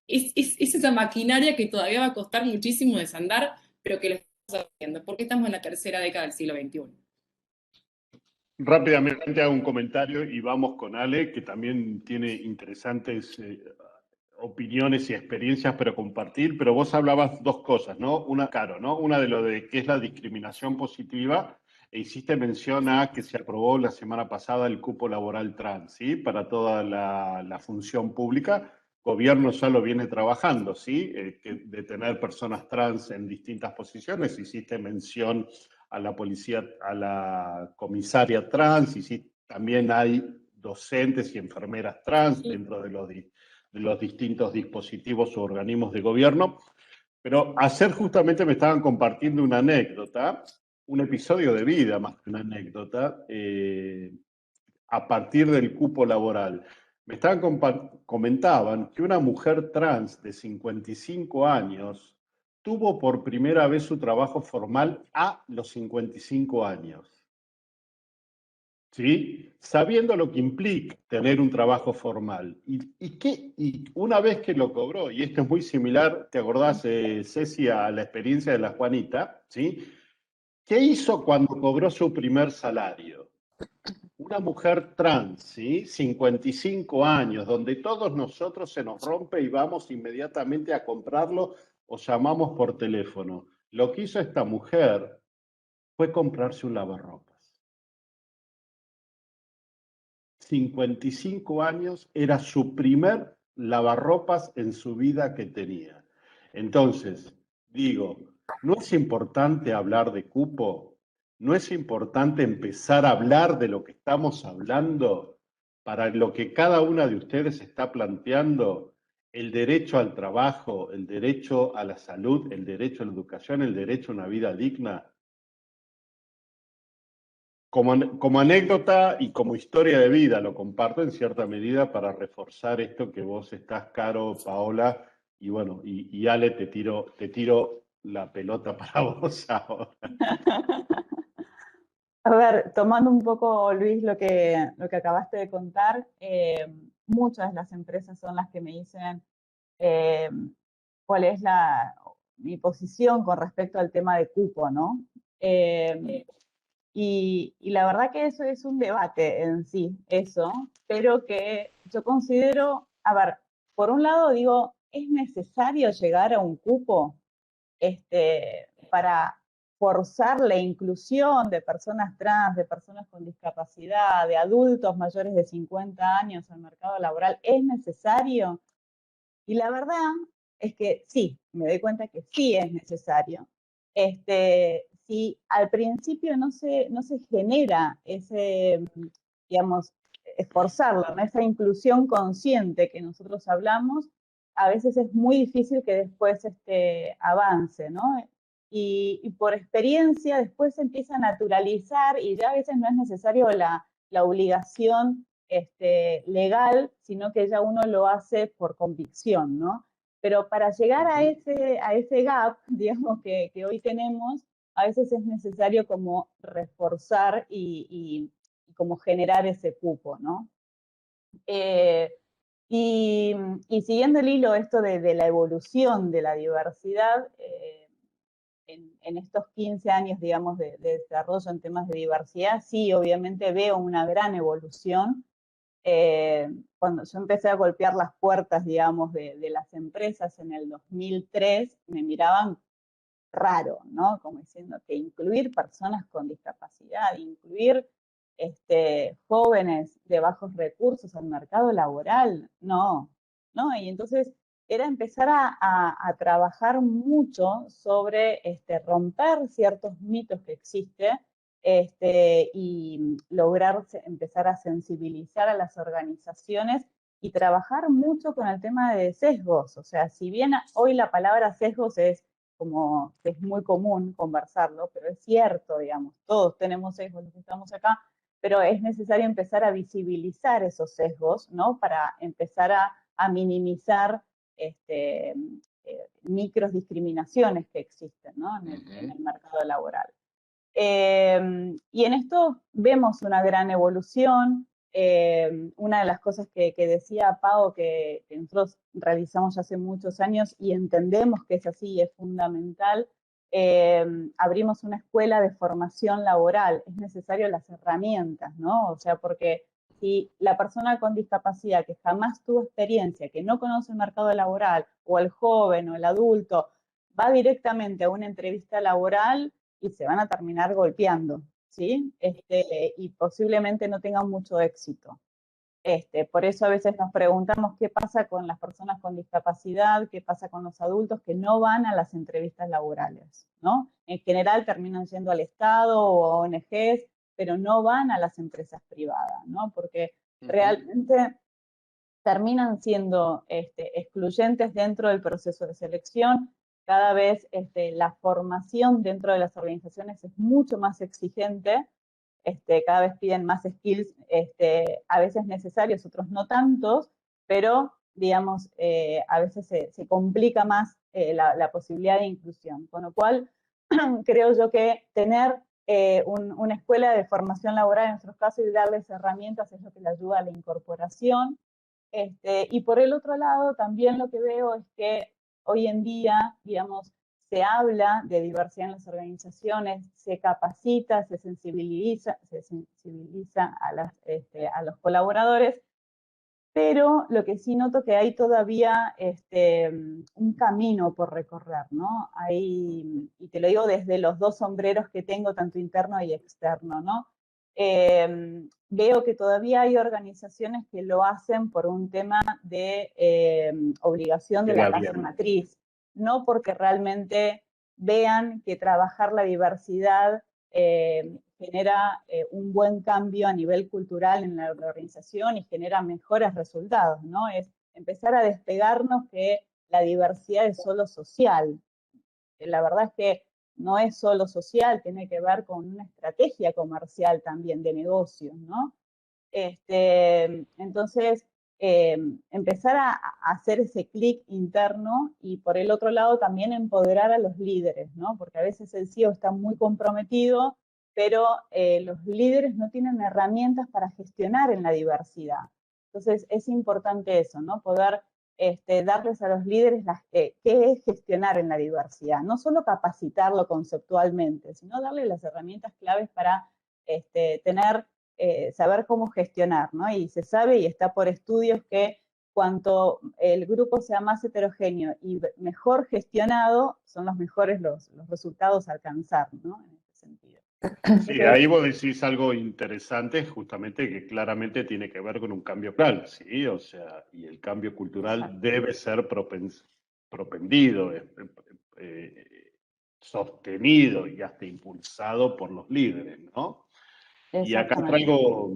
Es esa maquinaria que todavía va a costar muchísimo desandar, pero que lo estamos haciendo, porque estamos en la tercera década del siglo XXI. Rápidamente hago un comentario y vamos con Ale, que también tiene interesantes opiniones y experiencias para compartir, pero vos hablabas dos cosas, ¿no? Una, Caro, ¿no? Una de lo de qué es la discriminación positiva, e hiciste mención a que se aprobó la semana pasada el cupo laboral trans, ¿sí? Para toda la función pública. Gobierno ya lo viene trabajando, ¿sí? De tener personas trans en distintas posiciones. Hiciste mención a la policía, a la comisaria trans, y también hay docentes y enfermeras trans dentro de los distintos dispositivos o organismos de gobierno. Pero ayer justamente me estaban compartiendo una anécdota, un episodio de vida más que una anécdota, a partir del cupo laboral. Me comentaban que una mujer trans de 55 años tuvo por primera vez su trabajo formal a los 55 años. ¿Sí? Sabiendo lo que implica tener un trabajo formal. Y una vez que lo cobró, y esto es muy similar, ¿te acordás, Ceci, a la experiencia de la Juanita? ¿Sí? ¿Qué hizo cuando cobró su primer salario? Una mujer trans, ¿sí? 55 años, donde todos nosotros se nos rompe y vamos inmediatamente a comprarlo o llamamos por teléfono. Lo que hizo esta mujer fue comprarse un lavarropas. 55 años, era su primer lavarropas en su vida que tenía. Entonces, digo, ¿no es importante hablar de cupo? ¿No es importante empezar a hablar de lo que estamos hablando para lo que cada una de ustedes está planteando? El derecho al trabajo, el derecho a la salud, el derecho a la educación, el derecho a una vida digna. Como anécdota y como historia de vida, lo comparto en cierta medida para reforzar esto que vos estás, Caro, Paola, y bueno, y Ale, te tiro la pelota para vos ahora. A ver, tomando un poco, Luis, lo que acabaste de contar, muchas de las empresas son las que me dicen cuál es mi posición con respecto al tema de cupo, ¿no? Y la verdad que eso es un debate en sí, eso, pero que yo considero, a ver, por un lado digo, ¿es necesario llegar a un cupo para forzar la inclusión de personas trans, de personas con discapacidad, de adultos mayores de 50 años al mercado laboral? ¿Es necesario? Y la verdad es que sí, me doy cuenta que sí es necesario. Si al principio no se genera ese, digamos, esforzarlo, ¿no? Esa inclusión consciente que nosotros hablamos, a veces es muy difícil que después avance, ¿no? Y por experiencia después se empieza a naturalizar y ya a veces no es necesario la obligación legal, sino que ya uno lo hace por convicción, ¿no? Pero para llegar a ese gap, digamos, que hoy tenemos, a veces es necesario como reforzar y como generar ese cupo, ¿no? Y siguiendo el hilo esto de la evolución de la diversidad, en estos 15 años, digamos, de desarrollo en temas de diversidad, sí, obviamente veo una gran evolución. Cuando yo empecé a golpear las puertas, digamos, de las empresas en el 2003, me miraban raro, ¿no? Como diciendo que incluir personas con discapacidad, incluir jóvenes de bajos recursos al mercado laboral, no, ¿no? Y entonces era empezar a trabajar mucho sobre romper ciertos mitos que existen y lograr empezar a sensibilizar a las organizaciones y trabajar mucho con el tema de sesgos. O sea, si bien hoy la palabra sesgos es como que es muy común conversarlo, pero es cierto, digamos, todos tenemos sesgos los que estamos acá, pero es necesario empezar a visibilizar esos sesgos, ¿no? Para empezar a minimizar micros discriminaciones que existen, ¿no? En el mercado laboral. Y en esto vemos una gran evolución. Una de las cosas que decía Pau, que nosotros realizamos ya hace muchos años y entendemos que es así, es fundamental, abrimos una escuela de formación laboral. Es necesario las herramientas, ¿no? O sea, porque si la persona con discapacidad que jamás tuvo experiencia, que no conoce el mercado laboral, o el joven o el adulto, va directamente a una entrevista laboral y se van a terminar golpeando, ¿sí? Y posiblemente no tengan mucho éxito. Por eso a veces nos preguntamos qué pasa con las personas con discapacidad, qué pasa con los adultos que no van a las entrevistas laborales, ¿no? En general terminan yendo al Estado o a ONGs, pero no van a las empresas privadas, ¿no? Porque realmente terminan siendo excluyentes dentro del proceso de selección. Cada vez la formación dentro de las organizaciones es mucho más exigente, cada vez piden más skills, a veces necesarios, otros no tantos, pero digamos, a veces se complica más la posibilidad de inclusión. Con lo cual, creo yo que tener una escuela de formación laboral en nuestros casos y darles herramientas es lo que le ayuda a la incorporación. Y por el otro lado, también lo que veo es que hoy en día, digamos, se habla de diversidad en las organizaciones, se capacita, se sensibiliza a los colaboradores, pero lo que sí noto que hay todavía un camino por recorrer, ¿no? Hay, y te lo digo desde los dos sombreros que tengo, tanto interno y externo, ¿no? veo que todavía hay organizaciones que lo hacen por un tema de obligación de la casa matriz, no porque realmente vean que trabajar la diversidad genera un buen cambio a nivel cultural en la organización y genera mejores resultados, ¿no? Es empezar a despegarnos que la diversidad es solo social. La verdad es que no es solo social, tiene que ver con una estrategia comercial también de negocios, ¿no? Entonces, empezar a hacer ese clic interno y por el otro lado también empoderar a los líderes, ¿no? Porque a veces el CEO está muy comprometido, pero los líderes no tienen herramientas para gestionar en la diversidad. Entonces, es importante eso, ¿no? Poder darles a los líderes qué es gestionar en la diversidad. No solo capacitarlo conceptualmente, sino darle las herramientas claves para tener saber cómo gestionar, ¿no? Y se sabe y está por estudios que cuanto el grupo sea más heterogéneo y mejor gestionado, son los mejores los resultados a alcanzar, ¿no? En ese sentido. Sí, ahí vos decís algo interesante, justamente que claramente tiene que ver con un cambio cultural, ¿sí? O sea, y el cambio cultural Exacto. debe ser propendido, sostenido y hasta impulsado por los líderes, ¿no? Y acá traigo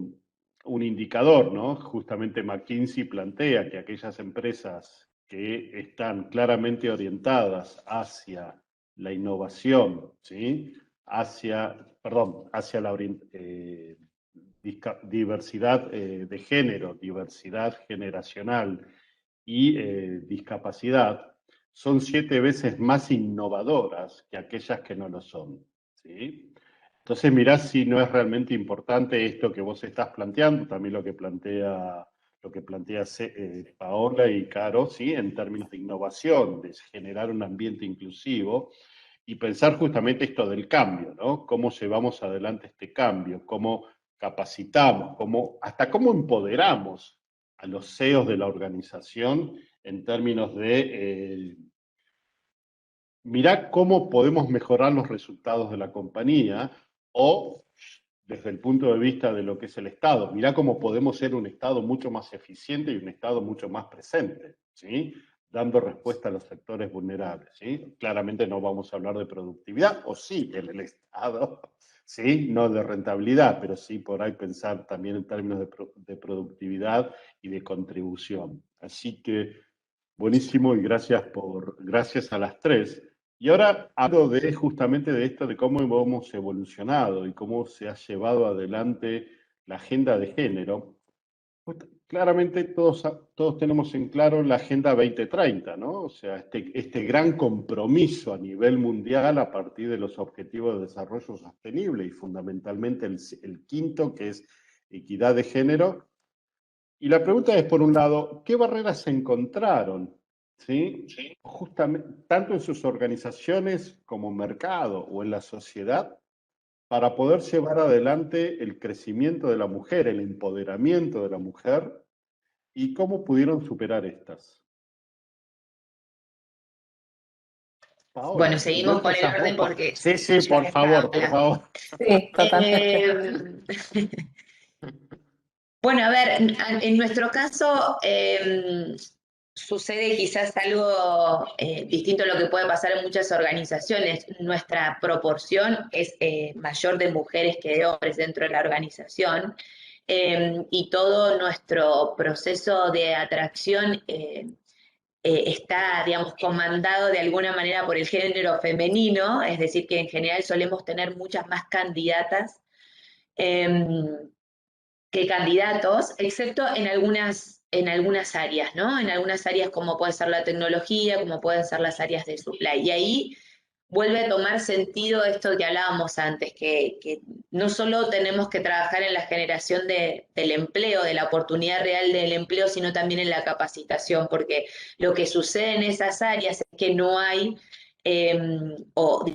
un indicador, ¿no? Justamente McKinsey plantea que aquellas empresas que están claramente orientadas hacia la innovación, ¿sí? hacia la diversidad de género, diversidad generacional y discapacidad, son 7 veces más innovadoras que aquellas que no lo son, ¿sí? Entonces mirá si no es realmente importante esto que vos estás planteando, también lo que plantea Paola y Caro, ¿sí? En términos de innovación, de generar un ambiente inclusivo y pensar justamente esto del cambio, ¿no? Cómo llevamos adelante este cambio, cómo capacitamos, hasta cómo empoderamos a los CEOs de la organización en términos de mirá cómo podemos mejorar los resultados de la compañía o desde el punto de vista de lo que es el Estado. Mirá cómo podemos ser un Estado mucho más eficiente y un Estado mucho más presente, ¿sí? Dando respuesta a los sectores vulnerables, ¿sí? Claramente no vamos a hablar de productividad, o sí, en el Estado, ¿sí? No de rentabilidad, pero sí por ahí pensar también en términos de productividad y de contribución. Así que buenísimo y gracias a las tres. Y ahora hablo justamente de esto, de cómo hemos evolucionado y cómo se ha llevado adelante la agenda de género. Claramente todos tenemos en claro la Agenda 2030, ¿no? O sea, este gran compromiso a nivel mundial a partir de los Objetivos de Desarrollo Sostenible y fundamentalmente el quinto, que es equidad de género. Y la pregunta es, por un lado, ¿qué barreras se encontraron? ¿Sí? Justamente, tanto en sus organizaciones como mercado o en la sociedad, para poder llevar adelante el crecimiento de la mujer, el empoderamiento de la mujer, y cómo pudieron superar estas. Paola, Bueno, seguimos por el orden porque... Sí, por favor. Sí, totalmente. Bueno, a ver, en nuestro caso sucede quizás algo distinto a lo que puede pasar en muchas organizaciones. Nuestra proporción es mayor de mujeres que de hombres dentro de la organización y todo nuestro proceso de atracción está, digamos, comandado de alguna manera por el género femenino, es decir, que en general solemos tener muchas más candidatas que candidatos, excepto en algunas áreas, ¿no? En algunas áreas como puede ser la tecnología, como pueden ser las áreas de supply. Y ahí vuelve a tomar sentido esto que hablábamos antes, que no solo tenemos que trabajar en la generación del empleo, de la oportunidad real del empleo, sino también en la capacitación, porque lo que sucede en esas áreas es que no hay o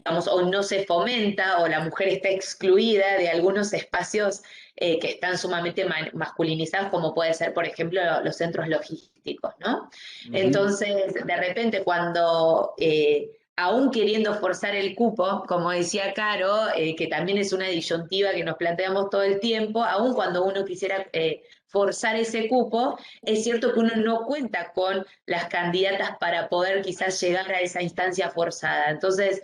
no se fomenta o la mujer está excluida de algunos espacios que están sumamente masculinizados, como puede ser, por ejemplo, los centros logísticos, ¿no? Entonces, de repente, cuando aún queriendo forzar el cupo, como decía Caro, que también es una disyuntiva que nos planteamos todo el tiempo, aún cuando uno quisiera forzar ese cupo, es cierto que uno no cuenta con las candidatas para poder quizás llegar a esa instancia forzada. Entonces,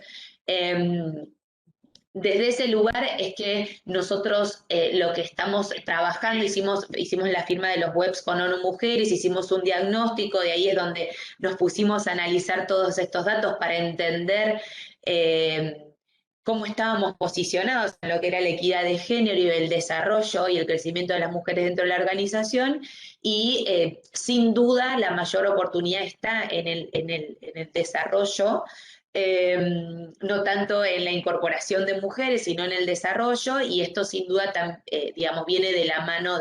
desde ese lugar es que nosotros lo que estamos trabajando, hicimos la firma de los webs con ONU Mujeres, hicimos un diagnóstico, de ahí es donde nos pusimos a analizar todos estos datos para entender cómo estábamos posicionados en lo que era la equidad de género y el desarrollo y el crecimiento de las mujeres dentro de la organización, y sin duda la mayor oportunidad está en el desarrollo, no tanto en la incorporación de mujeres, sino en el desarrollo, y esto sin duda, digamos, viene de la mano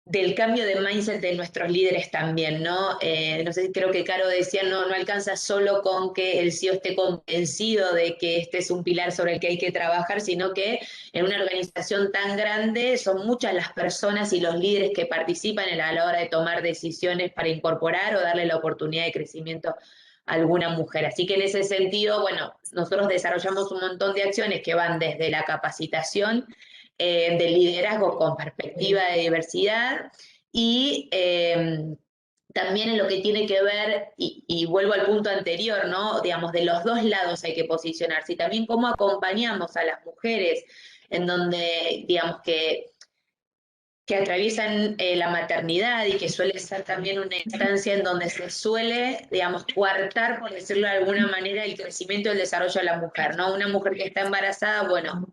del cambio de mindset de nuestros líderes también, ¿no? No sé, creo que Caro decía, no alcanza solo con que el CEO esté convencido de que este es un pilar sobre el que hay que trabajar, sino que en una organización tan grande son muchas las personas y los líderes que participan a la hora de tomar decisiones para incorporar o darle la oportunidad de crecimiento a alguna mujer. Así que en ese sentido, bueno, nosotros desarrollamos un montón de acciones que van desde la capacitación, de liderazgo con perspectiva de diversidad, y también en lo que tiene que ver, y vuelvo al punto anterior, ¿no? Digamos, de los dos lados hay que posicionarse, y también cómo acompañamos a las mujeres en donde, digamos, que atraviesan la maternidad, y que suele ser también una instancia en donde se suele, digamos, coartar, por decirlo de alguna manera, el crecimiento y el desarrollo de la mujer, ¿no? Una mujer que está embarazada, bueno,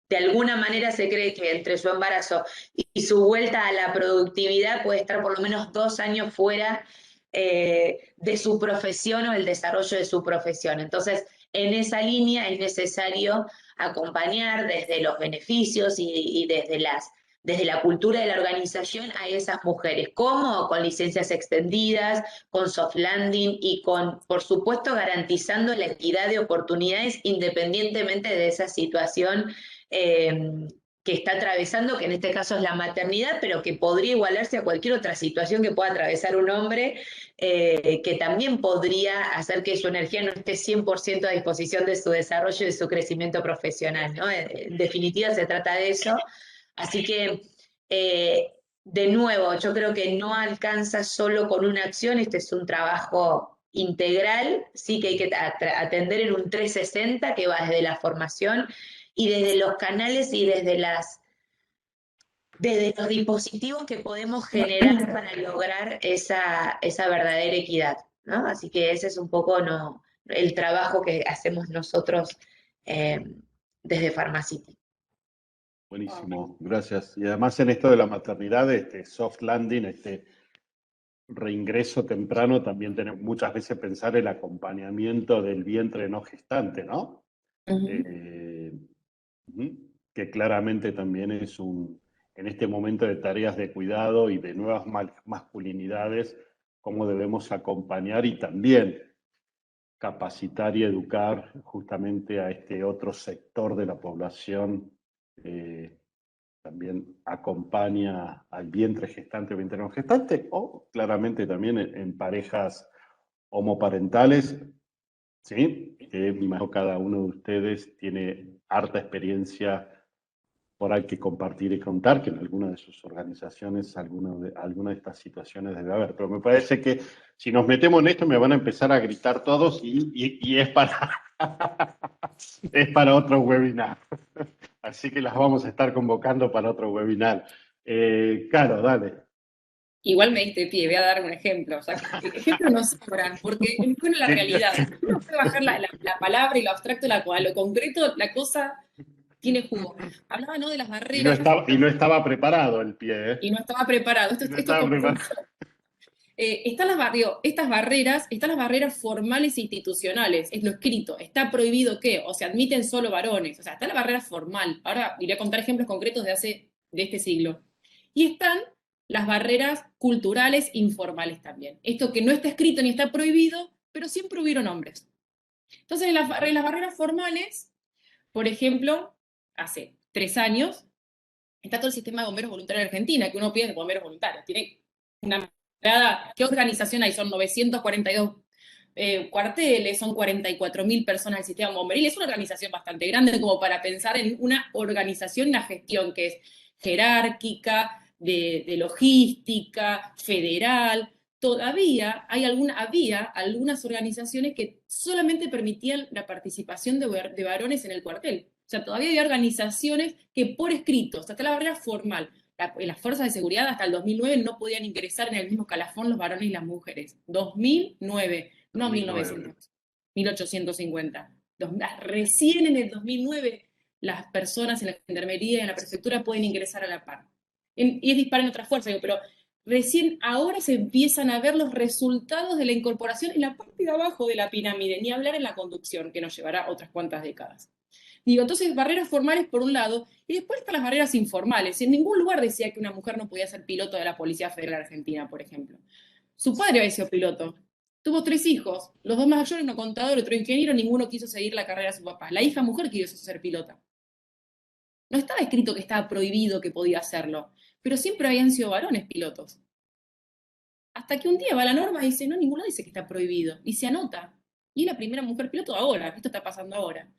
de alguna manera se cree que entre su embarazo y su vuelta a la productividad puede estar por lo menos 2 años fuera de su profesión o el desarrollo de su profesión. Entonces, en esa línea es necesario acompañar desde los beneficios y desde la cultura de la organización a esas mujeres. ¿Cómo? Con licencias extendidas, con soft landing y con, por supuesto, garantizando la equidad de oportunidades independientemente de esa situación que está atravesando, que en este caso es la maternidad, pero que podría igualarse a cualquier otra situación que pueda atravesar un hombre, que también podría hacer que su energía no esté 100% a disposición de su desarrollo y de su crecimiento profesional, ¿no? En definitiva se trata de eso. Así que, de nuevo, yo creo que no alcanza solo con una acción, este es un trabajo integral, sí que hay que atender en un 360 que va desde la formación y desde los canales y desde los dispositivos que podemos generar para lograr esa verdadera equidad, ¿no? Así que ese es un poco el trabajo que hacemos nosotros desde Pharmacity. Buenísimo, gracias. Y además en esto de la maternidad, soft landing, reingreso temprano, también tenemos muchas veces pensar el acompañamiento del vientre no gestante, ¿no? Que claramente también es en este momento de tareas de cuidado y de nuevas masculinidades, cómo debemos acompañar y también capacitar y educar justamente a este otro sector de la población. También acompaña al vientre gestante o vientre no gestante, o claramente también en parejas homoparentales, ¿sí? Que me imagino cada uno de ustedes tiene harta experiencia por ahí que compartir y contar, que en alguna de sus organizaciones alguna de estas situaciones debe haber. Pero me parece que si nos metemos en esto me van a empezar a gritar todos y es es para otro webinar. Así que las vamos a estar convocando para otro webinar. Caro, dale. Igual me diste pie, voy a dar un ejemplo. O sea, ejemplos no sobran, porque es bueno la realidad. Uno puede bajar la palabra y lo abstracto a lo concreto, la cosa tiene jugo. Hablaba, ¿no?, de las barreras. Y no estaba preparado el pie, ¿eh? Y no estaba preparado. Están estas barreras, están las barreras formales e institucionales, es lo escrito, está prohibido que, o se admiten solo varones, o sea, está la barrera formal. Ahora iré a contar ejemplos concretos de este siglo. Y están las barreras culturales informales también. Esto que no está escrito ni está prohibido, pero siempre hubieron hombres. Entonces, las barreras formales, por ejemplo, hace 3 años, está todo el sistema de bomberos voluntarios en Argentina, que uno piensa bomberos voluntarios. Tiene una mirada, ¿qué organización hay? Son 942 cuarteles, son 44.000 personas del sistema bomberil, es una organización bastante grande como para pensar en una organización, una gestión que es jerárquica, de logística, federal. Todavía había algunas organizaciones que solamente permitían la participación de varones en el cuartel. O sea, todavía había organizaciones que por escrito, hasta la barrera formal, las fuerzas de seguridad hasta el 2009 no podían ingresar en el mismo escalafón los varones y las mujeres. 2009, no 1900, 1850. Recién en el 2009 las personas en la gendarmería y en la prefectura pueden ingresar a la par. Y es dispar en otras fuerzas, pero recién ahora se empiezan a ver los resultados de la incorporación en la parte de abajo de la pirámide, ni hablar en la conducción, que nos llevará otras cuantas décadas. Digo, entonces barreras formales por un lado, y después están las barreras informales. En ningún lugar decía que una mujer no podía ser piloto de la Policía Federal Argentina, por ejemplo. Su padre había sido piloto. Tuvo 3 hijos, los 2 mayores, uno contador, otro ingeniero, ninguno quiso seguir la carrera de su papá. La hija mujer quiso ser pilota. No estaba escrito que estaba prohibido que podía hacerlo, pero siempre habían sido varones pilotos. Hasta que un día va la norma y dice, no, ninguno dice que está prohibido, y se anota. Y es la primera mujer piloto ahora, esto está pasando ahora.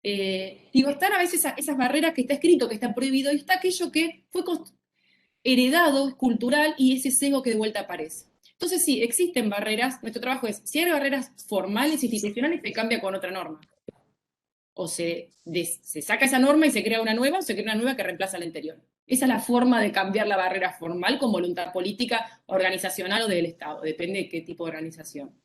Están a veces esas barreras que está escrito, que está prohibido, y está aquello que fue heredado, es cultural, y ese sesgo que de vuelta aparece. Entonces sí, existen barreras, nuestro trabajo es, si hay barreras formales, institucionales, se cambia con otra norma. O se saca esa norma y se crea una nueva, o se crea una nueva que reemplaza la anterior. Esa es la forma de cambiar la barrera formal con voluntad política, organizacional o del Estado, depende de qué tipo de organización.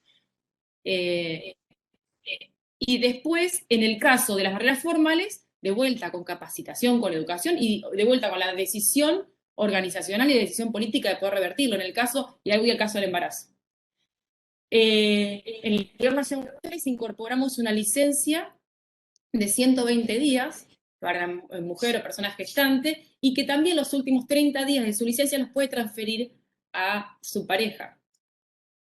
Y después, en el caso de las barreras formales, de vuelta con capacitación, con educación y de vuelta con la decisión organizacional y decisión política de poder revertirlo, en el caso, y algo y el caso del embarazo. En el Gobierno Nacional incorporamos una licencia de 120 días para mujer o persona gestante, y que también los últimos 30 días de su licencia los puede transferir a su pareja.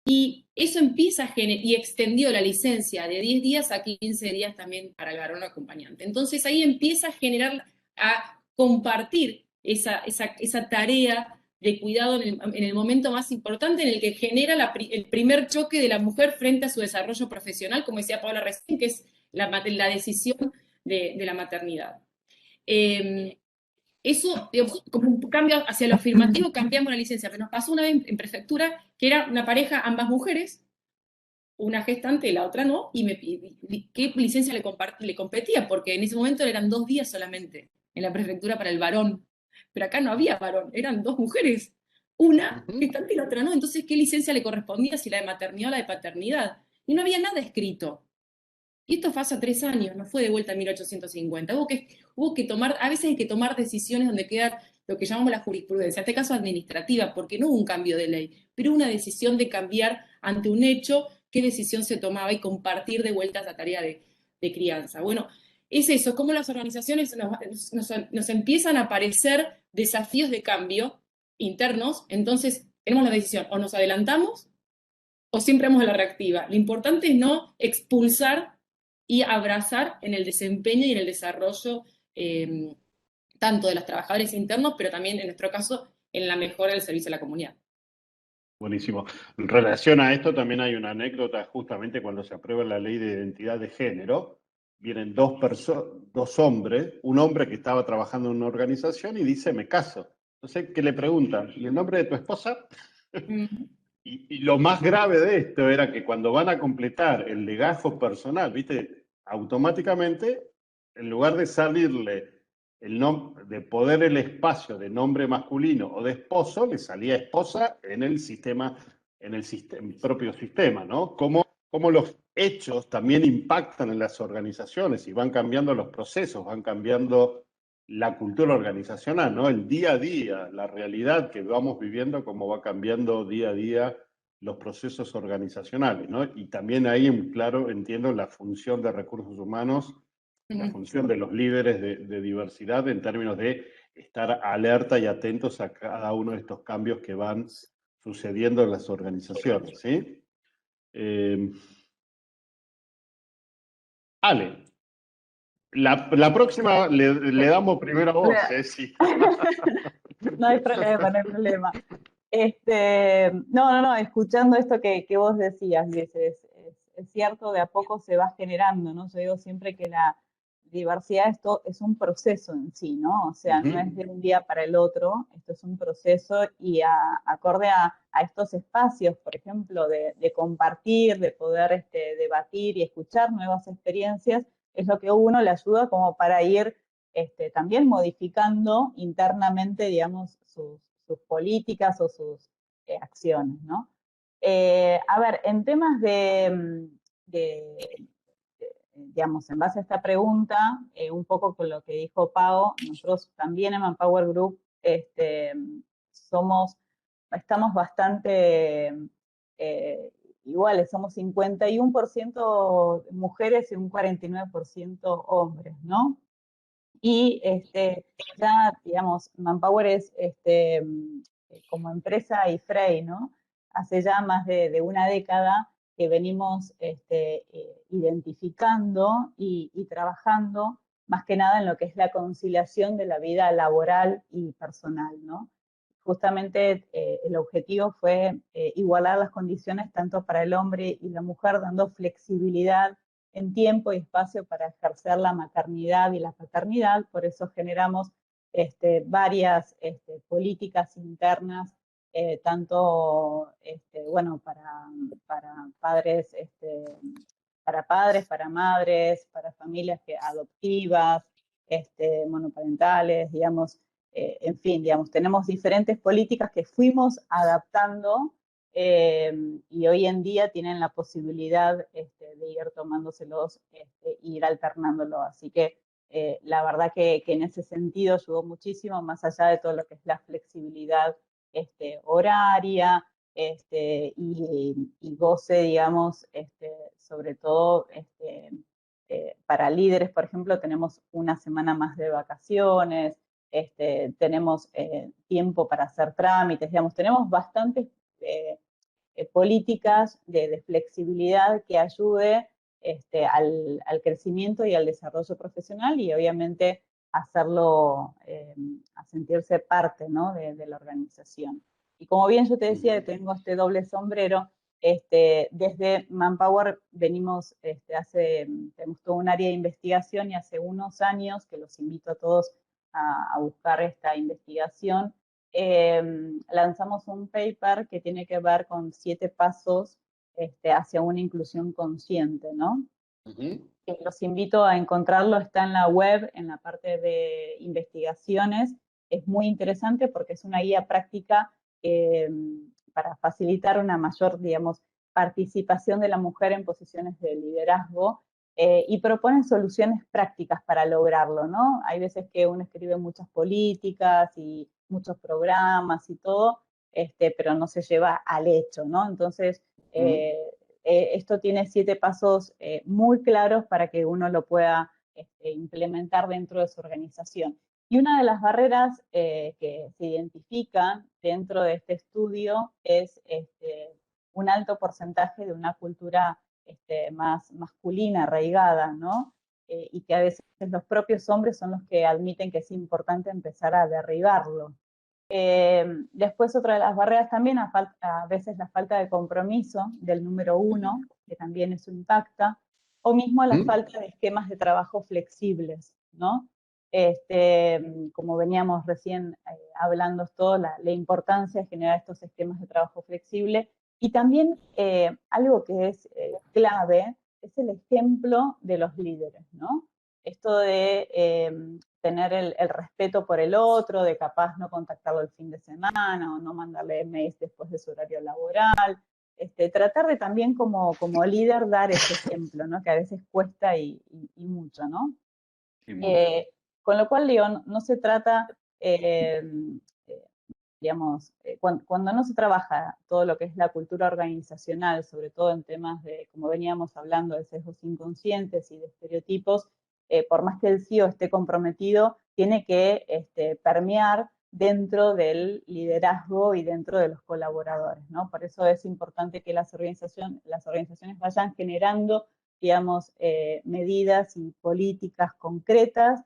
Y eso empieza y extendió la licencia de 10 días a 15 días también para el varón acompañante. Entonces ahí empieza a generar, a compartir esa tarea de cuidado en el momento más importante, en el que genera el primer choque de la mujer frente a su desarrollo profesional, como decía Paola recién, que es la decisión de la maternidad. Eso, como un cambio hacia lo afirmativo, cambiamos la licencia, pero nos pasó una vez en prefectura que era una pareja, ambas mujeres, una gestante y la otra no, y me pidí qué licencia le competía, porque en ese momento eran 2 días solamente en la prefectura para el varón, pero acá no había varón, eran 2 mujeres, una gestante y la otra no, entonces ¿qué licencia le correspondía, si la de maternidad o la de paternidad? Y no había nada escrito. Y esto fue hace 3 años, no fue de vuelta a 1850. Hubo que tomar, a veces hay que tomar decisiones donde queda lo que llamamos la jurisprudencia, en este caso administrativa, porque no hubo un cambio de ley, pero una decisión de cambiar ante un hecho, qué decisión se tomaba y compartir de vuelta esa tarea de crianza. Bueno, es eso, cómo las organizaciones nos empiezan a aparecer desafíos de cambio internos, entonces tenemos la decisión, o nos adelantamos o siempre vamos a la reactiva. Lo importante es no expulsar y abrazar en el desempeño y en el desarrollo tanto de los trabajadores internos, pero también, en nuestro caso, en la mejora del servicio a la comunidad. Buenísimo. En relación a esto también hay una anécdota, justamente cuando se aprueba la ley de identidad de género, vienen 2 hombres, un hombre que estaba trabajando en una organización y dice, me caso. Entonces, ¿qué le preguntan? ¿Y el nombre de tu esposa? Y lo más grave de esto era que cuando van a completar el legajo personal, ¿viste? Automáticamente, en lugar de salirle de poder el espacio de nombre masculino o de esposo, le salía esposa en el sistema, propio sistema, ¿no? Cómo los hechos también impactan en las organizaciones y van cambiando los procesos, van cambiando la cultura organizacional, ¿no? El día a día, la realidad que vamos viviendo, cómo va cambiando día a día los procesos organizacionales, ¿no? Y también ahí, claro, entiendo la función de recursos humanos, la función de los líderes de diversidad en términos de estar alerta y atentos a cada uno de estos cambios que van sucediendo en las organizaciones, ¿sí? Ale, la próxima le damos primero a vos, sí. No hay problema, no hay problema. No, escuchando esto que vos decías, Luis, es cierto, de a poco se va generando, ¿no? Yo digo siempre que la diversidad esto es un proceso en sí, ¿no? O sea, no es de un día para el otro, esto es un proceso y acorde a estos espacios, por ejemplo, de compartir, de poder debatir y escuchar nuevas experiencias, es lo que a uno le ayuda como para ir también modificando internamente, digamos, sus políticas o sus acciones, ¿no? A ver, en temas digamos, en base a esta pregunta, un poco con lo que dijo Pau, nosotros también en Manpower Group estamos bastante iguales, somos 51% mujeres y un 49% hombres, ¿no? Y ya, digamos, Manpower es como empresa y Frey, ¿no? Hace ya más de una década que venimos identificando y trabajando más que nada en lo que es la conciliación de la vida laboral y personal, ¿no? Justamente el objetivo fue igualar las condiciones tanto para el hombre y la mujer, dando flexibilidad en tiempo y espacio para ejercer la maternidad y la paternidad. Por eso generamos varias políticas internas, tanto bueno, para padres, para madres, para familias adoptivas, monoparentales, digamos, en fin, digamos, tenemos diferentes políticas que fuimos adaptando y hoy en día tienen la posibilidad de ir tomándoselos e ir alternándolo. Así que la verdad que en ese sentido ayudó muchísimo, más allá de todo lo que es la flexibilidad horaria y goce, digamos, sobre todo para líderes, por ejemplo, tenemos una semana más de vacaciones, tenemos tiempo para hacer trámites, digamos, tenemos bastantes políticas de flexibilidad que ayude al crecimiento y al desarrollo profesional y obviamente hacerlo, a sentirse parte, ¿no? de la organización. Y como bien yo te decía, tengo este doble sombrero, desde Manpower venimos, tenemos todo un área de investigación y hace unos años, que los invito a todos a buscar esta investigación, lanzamos un paper que tiene que ver con 7 pasos hacia una inclusión consciente, ¿no? Los invito a encontrarlo, está en la web, en la parte de investigaciones. Es muy interesante porque es una guía práctica para facilitar una mayor, digamos, participación de la mujer en posiciones de liderazgo y proponen soluciones prácticas para lograrlo, ¿no? Hay veces que uno escribe muchas políticas y muchos programas y todo, pero no se lleva al hecho, ¿no? Entonces, esto tiene 7 pasos muy claros para que uno lo pueda implementar dentro de su organización. Y una de las barreras que se identifican dentro de este estudio es un alto porcentaje de una cultura más masculina, arraigada, ¿no? Y que a veces los propios hombres son los que admiten que es importante empezar a derribarlo. Después otra de las barreras también, a veces la falta de compromiso del número 1, que también eso impacta, o mismo la falta de esquemas de trabajo flexibles, ¿no? Como veníamos recién hablando todo, la importancia de generar estos esquemas de trabajo flexible. Y también algo que es clave es el ejemplo de los líderes, ¿no? Esto de tener el respeto por el otro, de capaz no contactarlo el fin de semana o no mandarle mails después de su horario laboral. Tratar de también como líder dar ese ejemplo, ¿no? Que a veces cuesta y mucho, ¿no? Sí, con lo cual, digo, no se trata, digamos, cuando no se trabaja todo lo que es la cultura organizacional, sobre todo en temas de, como veníamos hablando, de sesgos inconscientes y de estereotipos, por más que el CEO esté comprometido, tiene que permear dentro del liderazgo y dentro de los colaboradores, ¿no? Por eso es importante que las organizaciones vayan generando, digamos, medidas y políticas concretas,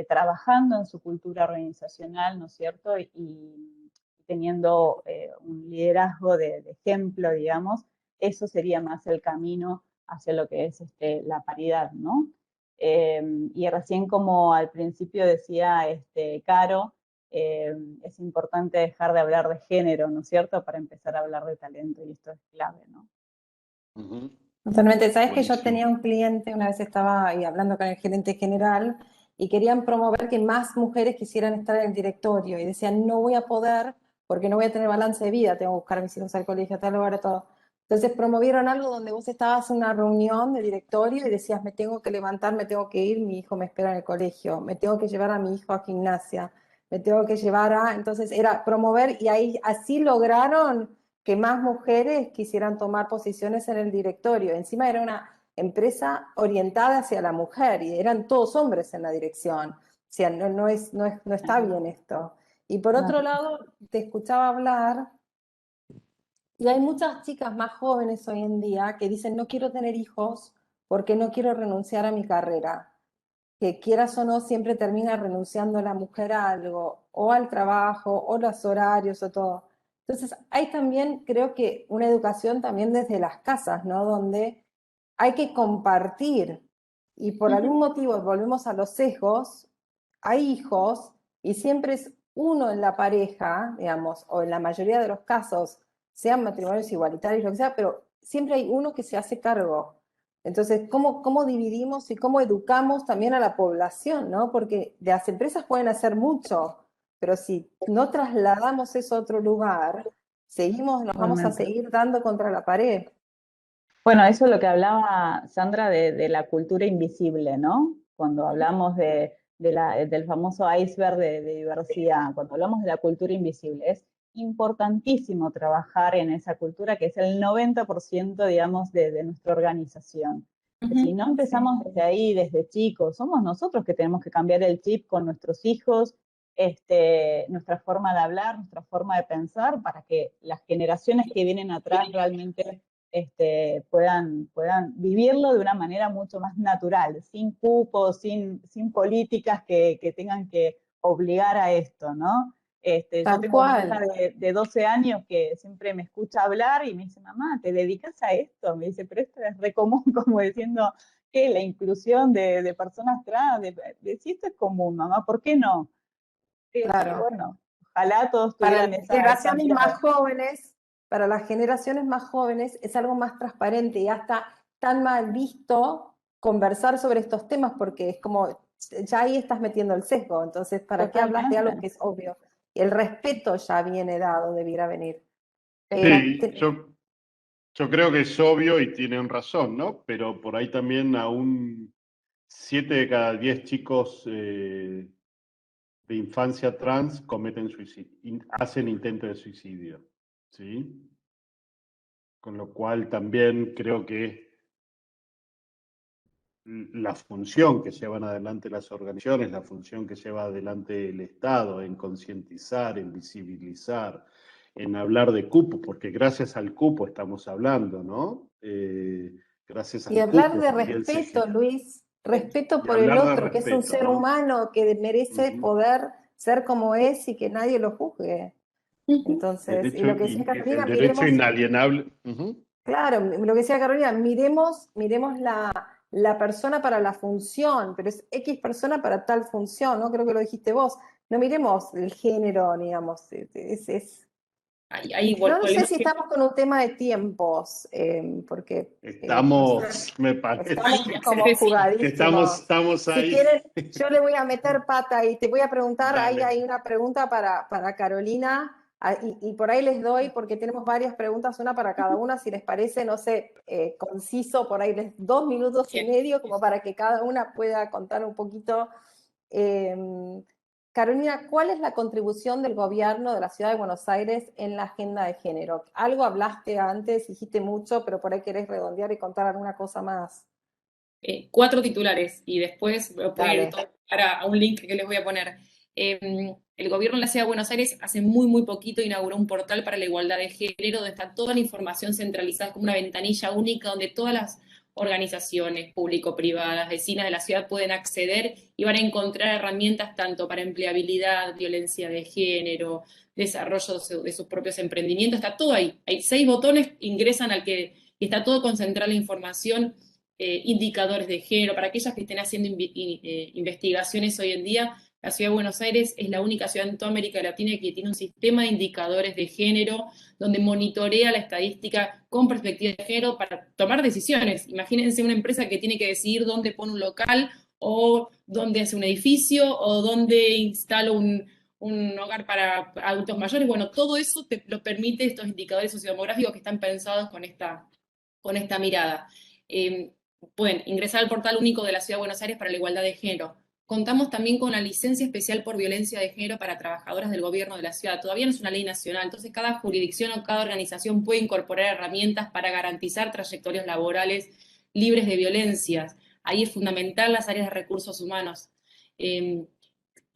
trabajando en su cultura organizacional, ¿no es cierto? Y teniendo un liderazgo de ejemplo, digamos, eso sería más el camino hacia lo que es la paridad, ¿no? Y recién como al principio decía Caro, es importante dejar de hablar de género, ¿no es cierto?, para empezar a hablar de talento, y esto es clave, ¿no? Ujú. Totalmente. Sabes que yo Buenísimo. tenía un cliente, una vez estaba ahí hablando con el gerente general y querían promover que más mujeres quisieran estar en el directorio y decían, no voy a poder porque no voy a tener balance de vida, tengo que buscar a mis hijos al colegio, a tal lugar, a todo. Entonces promovieron algo donde vos estabas en una reunión de directorio y decías, me tengo que levantar, me tengo que ir, mi hijo me espera en el colegio, me tengo que llevar a mi hijo a gimnasia, me tengo que llevar a... Entonces era promover y ahí así lograron que más mujeres quisieran tomar posiciones en el directorio. Encima era una empresa orientada hacia la mujer y eran todos hombres en la dirección. O sea, no está bien esto. Y por otro lado, te escuchaba hablar y hay muchas chicas más jóvenes hoy en día que dicen no quiero tener hijos porque no quiero renunciar a mi carrera. Que quieras o no, siempre termina renunciando la mujer a algo, o al trabajo, o los horarios, o todo. Entonces, hay también, creo que, una educación también desde las casas, ¿no? Donde hay que compartir, y por algún motivo, volvemos a los sesgos, hay hijos, y siempre es uno en la pareja, digamos, o en la mayoría de los casos, sean matrimonios igualitarios, lo que sea, pero siempre hay uno que se hace cargo. Entonces, ¿cómo dividimos y cómo educamos también a la población, ¿no? Porque las empresas pueden hacer mucho, pero si no trasladamos eso a otro lugar, nos vamos a seguir dando contra la pared. Bueno, eso es lo que hablaba Sandra de la cultura invisible, ¿no? Cuando hablamos del famoso iceberg de diversidad, cuando hablamos de la cultura invisible, es importantísimo trabajar en esa cultura que es el 90%, digamos, de nuestra organización. Si no empezamos desde ahí, desde chicos, somos nosotros que tenemos que cambiar el chip con nuestros hijos, nuestra forma de hablar, nuestra forma de pensar, para que las generaciones que vienen atrás realmente puedan vivirlo de una manera mucho más natural, sin cupos, sin políticas que tengan que obligar a esto, ¿no? Yo tengo una hija de 12 años que siempre me escucha hablar y me dice, mamá, ¿te dedicas a esto? Me dice, pero esto es re común, como diciendo que la inclusión de personas trans, si esto es común, mamá, ¿por qué no? Claro. Bueno, ojalá todos Para tuvieran las esa generaciones mirada. más jóvenes, para las generaciones más jóvenes es algo más transparente y hasta tan mal visto conversar sobre estos temas porque es como, ya ahí estás metiendo el sesgo, entonces ¿para qué hablas de algo que es obvio? El respeto ya viene dado, debiera venir. Sí, yo creo que es obvio y tienen razón, ¿no? Pero por ahí también aún 7 de cada 10 chicos de infancia trans cometen suicidio, hacen intento de suicidio, ¿sí? Con lo cual también creo que la función que llevan adelante las organizaciones, la función que lleva adelante el Estado en concientizar, en visibilizar, en hablar de cupo, porque gracias al cupo estamos hablando, ¿no? Gracias Y al hablar cupo de también respeto, Luis, respeto y por el hablar de otro, que es un respeto, ser ¿no? humano que merece poder ser como es y que nadie lo juzgue. Entonces, y lo que decía Carolina, el derecho inalienable. Claro, lo que decía Carolina, miremos la persona para la función, pero es X persona para tal función, ¿no? Creo que lo dijiste vos. No miremos el género, digamos. No sé si estamos con un tema de tiempos, porque Estamos, me parece. estamos como jugadísimos. Estamos ahí. Si quieren, yo le voy a meter pata y te voy a preguntar, ahí Dale. hay una pregunta para Carolina, y por ahí les doy, porque tenemos varias preguntas, una para cada una, si les parece, no sé, conciso, por ahí 2 minutos y medio, como para que cada una pueda contar un poquito. Carolina, ¿cuál es la contribución del gobierno de la Ciudad de Buenos Aires en la agenda de género? Algo hablaste antes, dijiste mucho, pero por ahí querés redondear y contar alguna cosa más. 4 titulares y después voy a ir Dale. a un link que les voy a poner. El gobierno de la Ciudad de Buenos Aires hace muy poquito inauguró un portal para la igualdad de género donde está toda la información centralizada, como una ventanilla única donde todas las organizaciones público-privadas, vecinas de la ciudad pueden acceder y van a encontrar herramientas tanto para empleabilidad, violencia de género, desarrollo de sus propios emprendimientos, está todo ahí. Hay 6 botones, ingresan al que y está todo concentrado la información, indicadores de género, para aquellas que estén haciendo investigaciones hoy en día. La Ciudad de Buenos Aires es la única ciudad en toda América Latina que tiene un sistema de indicadores de género donde monitorea la estadística con perspectiva de género para tomar decisiones. Imagínense una empresa que tiene que decidir dónde pone un local, o dónde hace un edificio, o dónde instala un hogar para adultos mayores. Bueno, todo eso te lo permite estos indicadores sociodemográficos que están pensados con esta mirada. Pueden ingresar al portal único de la Ciudad de Buenos Aires para la igualdad de género. Contamos también con la licencia especial por violencia de género para trabajadoras del gobierno de la ciudad. Todavía no es una ley nacional, entonces cada jurisdicción o cada organización puede incorporar herramientas para garantizar trayectorias laborales libres de violencias. Ahí es fundamental las áreas de recursos humanos. Que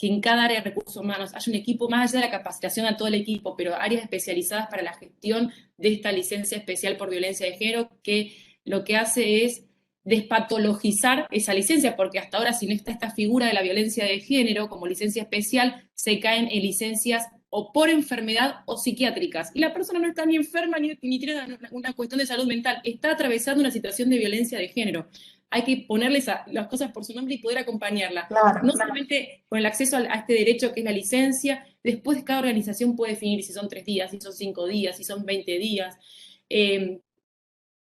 en cada área de recursos humanos haya un equipo, más allá de la capacitación a todo el equipo, pero áreas especializadas para la gestión de esta licencia especial por violencia de género, que lo que hace es despatologizar esa licencia, porque hasta ahora, si no está esta figura de la violencia de género como licencia especial, se caen en licencias o por enfermedad o psiquiátricas. Y la persona no está ni enferma ni tiene una cuestión de salud mental, está atravesando una situación de violencia de género. Hay que ponerles las cosas por su nombre y poder acompañarla. Claro, No solamente con el acceso a este derecho que es la licencia, después cada organización puede definir si son 3 días, si son 5 días, si son 20 días.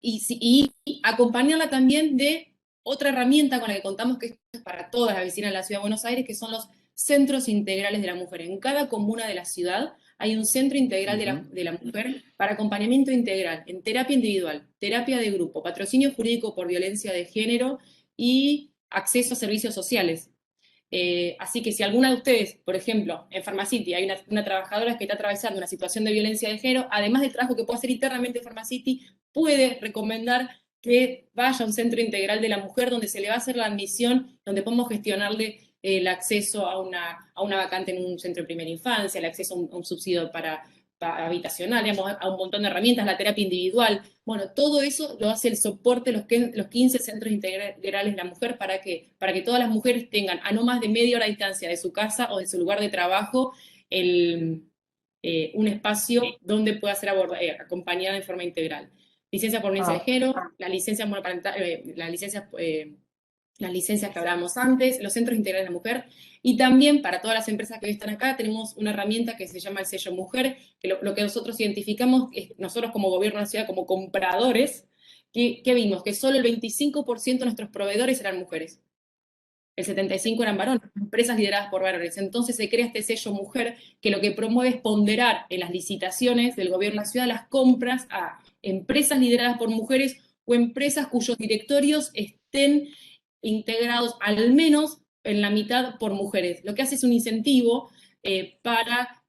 Y acompañarla también de otra herramienta con la que contamos, que es para todas las vecinas de la Ciudad de Buenos Aires, que son los centros integrales de la mujer. En cada comuna de la ciudad hay un centro integral de la mujer para acompañamiento integral, en terapia individual, terapia de grupo, patrocinio jurídico por violencia de género y acceso a servicios sociales. Así que si alguna de ustedes, por ejemplo, en Pharmacity hay una trabajadora que está atravesando una situación de violencia de género, además del trabajo que puede hacer internamente en Pharmacity, puede recomendar que vaya a un centro integral de la mujer donde se le va a hacer la admisión, donde podemos gestionarle el acceso a una vacante en un centro de primera infancia, el acceso a un subsidio para habitacional, digamos, a un montón de herramientas, la terapia individual. Bueno, todo eso lo hace el soporte, los 15 centros integrales de la mujer, para que todas las mujeres tengan a no más de media hora de distancia de su casa o de su lugar de trabajo un espacio donde pueda ser acompañada de forma integral. Licencia por violencia de género, las licencias que hablábamos antes, los centros integrales de la mujer, y también para todas las empresas que hoy están acá tenemos una herramienta que se llama el sello mujer, que lo que nosotros identificamos, nosotros como gobierno de la ciudad, como compradores, que vimos que solo el 25% de nuestros proveedores eran mujeres. El 75% eran varones, empresas lideradas por varones. Entonces se crea este sello mujer que lo que promueve es ponderar en las licitaciones del gobierno de la ciudad las compras a empresas lideradas por mujeres o empresas cuyos directorios estén integrados al menos en la mitad por mujeres. Lo que hace es un incentivo para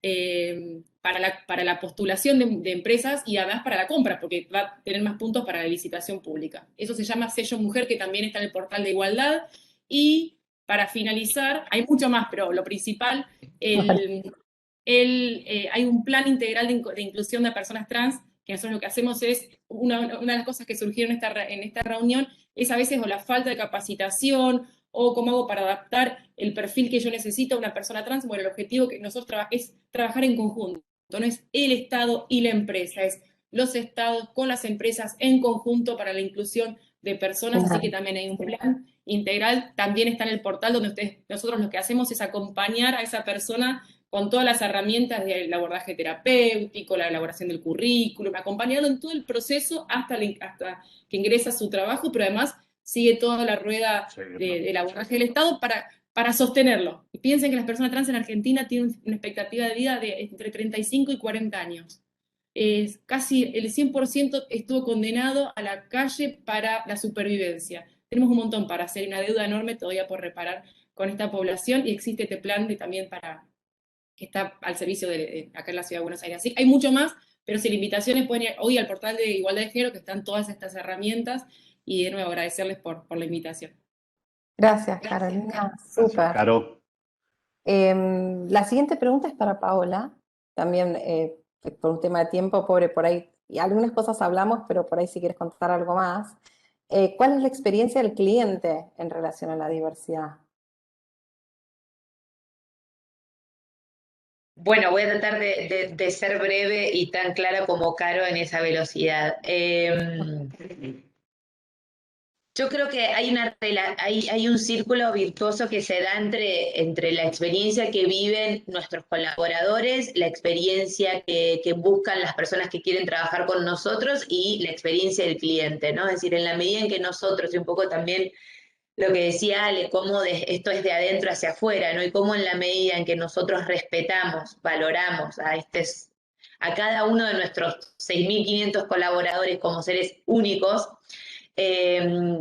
la postulación de empresas y además para la compra, porque va a tener más puntos para la licitación pública. Eso se llama sello mujer, que también está en el portal de igualdad. Y para finalizar, hay mucho más, pero lo principal, hay un plan integral de inclusión de personas trans, que nosotros lo que hacemos es, una de las cosas que surgieron en esta reunión, es a veces o la falta de capacitación, o cómo hago para adaptar el perfil que yo necesito a una persona trans. Bueno, el objetivo que nosotros es trabajar en conjunto, no es el Estado y la empresa, es los estados con las empresas en conjunto para la inclusión de personas, así que también hay un plan integral, también está en el portal donde nosotros lo que hacemos es acompañar a esa persona con todas las herramientas del abordaje terapéutico, la elaboración del currículum, acompañarlo en todo el proceso hasta que ingresa a su trabajo, pero además sigue toda la rueda del abordaje del Estado para sostenerlo. Y piensen que las personas trans en Argentina tienen una expectativa de vida de entre 35 y 40 años. Casi el 100% estuvo condenado a la calle para la supervivencia. Tenemos un montón para hacer, una deuda enorme todavía por reparar con esta población, y existe este plan también que está al servicio acá en la Ciudad de Buenos Aires. Así, hay mucho más, pero si la invitación pueden ir hoy al portal de Igualdad de Género, que están todas estas herramientas, y de nuevo agradecerles por la invitación. Gracias, Carolina. Gracias, Súper. Caro. La siguiente pregunta es para Paola, también por un tema de tiempo, pobre, por ahí, y algunas cosas hablamos, pero por ahí si quieres contar algo más. ¿Cuál es la experiencia del cliente en relación a la diversidad? Bueno, voy a tratar de ser breve y tan clara como Caro en esa velocidad. Yo creo que hay un círculo virtuoso que se da entre la experiencia que viven nuestros colaboradores, la experiencia que buscan las personas que quieren trabajar con nosotros y la experiencia del cliente, ¿no? Es decir, en la medida en que nosotros, y un poco también lo que decía Ale, cómo esto es de adentro hacia afuera, ¿no? Y cómo en la medida en que nosotros respetamos, valoramos a cada uno de nuestros 6.500 colaboradores como seres únicos,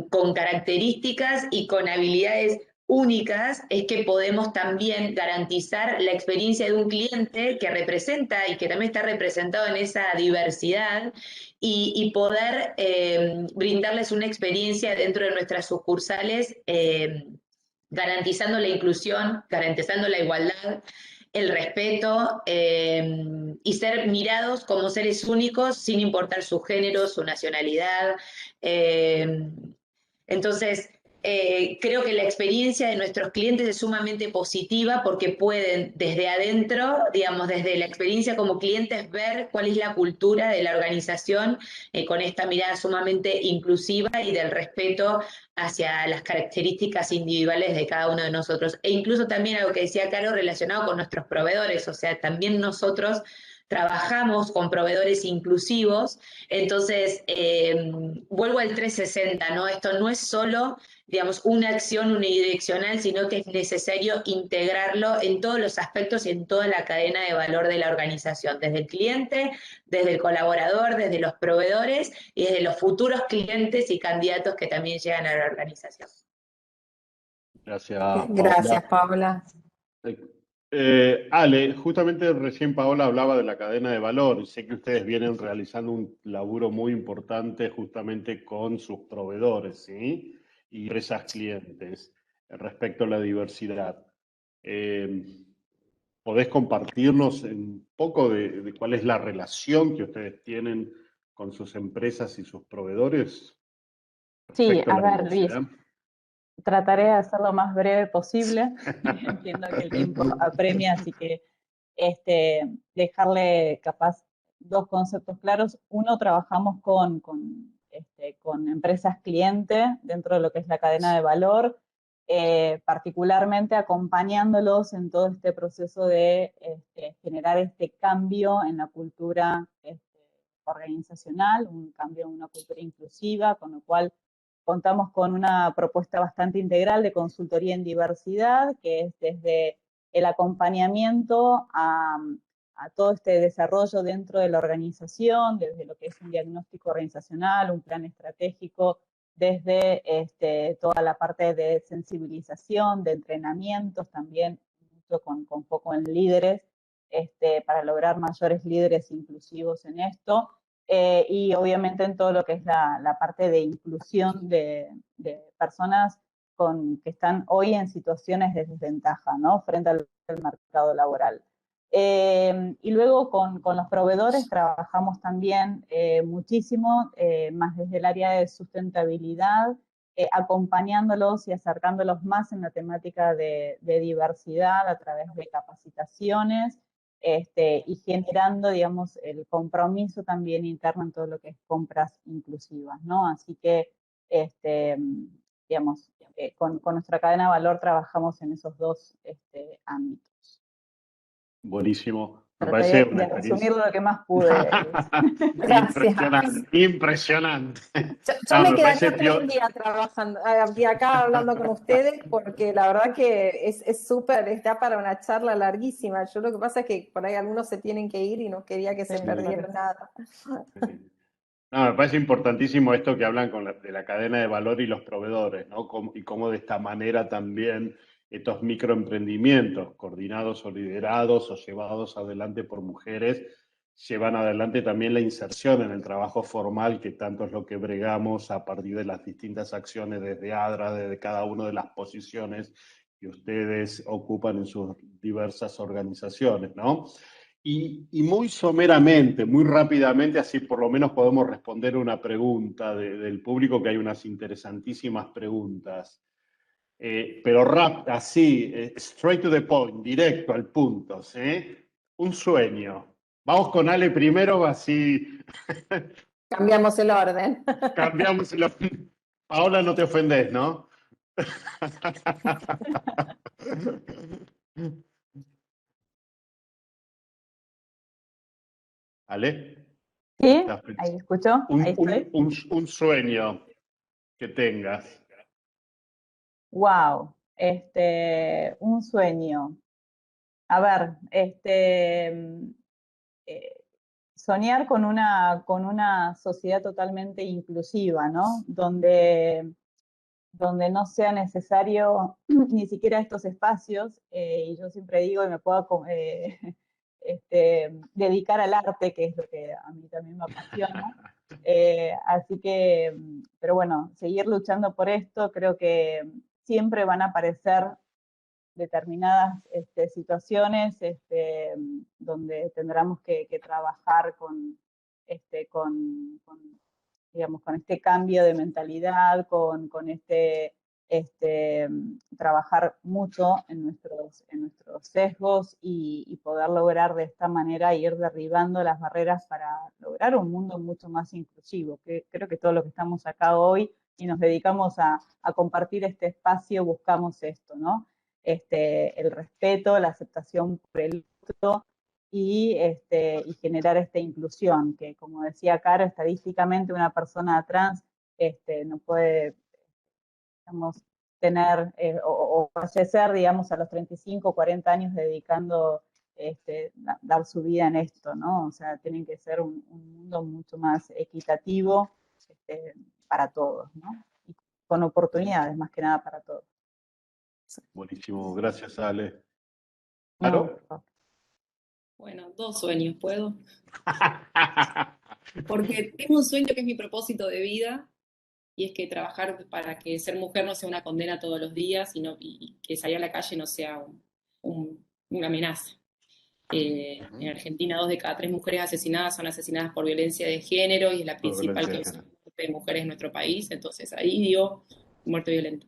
con características y con habilidades únicas, es que podemos también garantizar la experiencia de un cliente que representa y que también está representado en esa diversidad y poder brindarles una experiencia dentro de nuestras sucursales, garantizando la inclusión, garantizando la igualdad, el respeto, y ser mirados como seres únicos sin importar su género, su nacionalidad. Eh, entonces, creo que la experiencia de nuestros clientes es sumamente positiva porque pueden desde adentro, digamos, desde la experiencia como clientes, ver cuál es la cultura de la organización, con esta mirada sumamente inclusiva y del respeto hacia las características individuales de cada uno de nosotros. E incluso también algo que decía Caro relacionado con nuestros proveedores, o sea, también nosotros trabajamos con proveedores inclusivos. Entonces, vuelvo al 360, ¿no? Esto no es solo, digamos, una acción unidireccional, sino que es necesario integrarlo en todos los aspectos y en toda la cadena de valor de la organización, desde el cliente, desde el colaborador, desde los proveedores y desde los futuros clientes y candidatos que también llegan a la organización. Gracias, Gracias, Paola. Paola. Ale, justamente recién Paola hablaba de la cadena de valor y sé que ustedes vienen realizando un laburo muy importante justamente con sus proveedores, ¿sí? Y empresas clientes respecto a la diversidad. ¿Podés compartirnos un poco de cuál es la relación que ustedes tienen con sus empresas y sus proveedores Sí, respecto a a la ver, Luis, diversidad? trataré de hacer lo más breve posible. Entiendo que el tiempo apremia, así que dejarle capaz dos conceptos claros. Uno, trabajamos con empresas clientes dentro de lo que es la cadena de valor, particularmente acompañándolos en todo este proceso de generar este cambio en la cultura organizacional, un cambio en una cultura inclusiva, con lo cual contamos con una propuesta bastante integral de consultoría en diversidad, que es desde el acompañamiento a todo este desarrollo dentro de la organización, desde lo que es un diagnóstico organizacional, un plan estratégico, desde toda la parte de sensibilización, de entrenamientos, también mucho con foco en líderes, para lograr mayores líderes inclusivos en esto. Y obviamente en todo lo que es la parte de inclusión de personas que están hoy en situaciones de desventaja, ¿no? Frente al mercado laboral. Y luego con los proveedores trabajamos también muchísimo, más desde el área de sustentabilidad, acompañándolos y acercándolos más en la temática de diversidad a través de capacitaciones, y generando, digamos, el compromiso también interno en todo lo que es compras inclusivas, ¿no? Así que, digamos, con nuestra cadena de valor trabajamos en esos dos ámbitos. Buenísimo. Me Trataré parece una de experiencia resumir lo que más pude. Gracias. Impresionante. Yo No, me me parece quedaría todo el día trabajando, acá hablando con ustedes, porque la verdad que es súper, está para una charla larguísima. Yo lo que pasa es que por ahí algunos se tienen que ir y no quería que se Sí, perdiera nada. No, me parece importantísimo esto que hablan de la cadena de valor y los proveedores, ¿no? Y cómo de esta manera también estos microemprendimientos, coordinados o liderados o llevados adelante por mujeres, llevan adelante también la inserción en el trabajo formal, que tanto es lo que bregamos a partir de las distintas acciones desde ADRA, desde cada una de las posiciones que ustedes ocupan en sus diversas organizaciones, ¿no? Y muy someramente, muy rápidamente, así por lo menos podemos responder una pregunta del público, que hay unas interesantísimas preguntas. Pero así, straight to the point, directo al punto, ¿sí? un sueño. Vamos con Ale primero, así Cambiamos el orden. cambiamos. Paola, no te ofendés, ¿no? Ale, ¿Sí? ¿estás Ahí escucho, ahí estoy. un sueño que tengas. Wow, un sueño. A ver, soñar con una sociedad totalmente inclusiva, ¿no? Donde no sea necesario ni siquiera estos espacios, y yo siempre digo, y me puedo dedicar al arte, que es lo que a mí también me apasiona. Así que, pero bueno, seguir luchando por esto, creo que siempre van a aparecer determinadas situaciones donde tendremos que trabajar digamos, con este cambio de mentalidad, con trabajar mucho en nuestros sesgos y poder lograr de esta manera ir derribando las barreras para lograr un mundo mucho más inclusivo. Que creo que todo lo que estamos acá hoy y nos dedicamos a compartir este espacio, buscamos esto, ¿no? El respeto, la aceptación por el otro y generar esta inclusión, que como decía Caro, estadísticamente una persona trans no puede, digamos, tener o fallecer, digamos, a los 35, 40 años dedicando, dar su vida en esto, ¿no? O sea, tiene que ser un mundo mucho más equitativo para todos, ¿no? Y con oportunidades, más que nada para todos. Buenísimo, gracias, Ale. No, ¿Caro? Bueno, 2 sueños, ¿puedo? Porque tengo un sueño que es mi propósito de vida, y es que trabajar para que ser mujer no sea una condena todos los días, y que salir a la calle no sea una amenaza. En Argentina 2 de cada 3 mujeres asesinadas son asesinadas por violencia de género, y es la Por principal violencia de causa género. de mujeres en nuestro país. Entonces ahí digo, muerte violenta.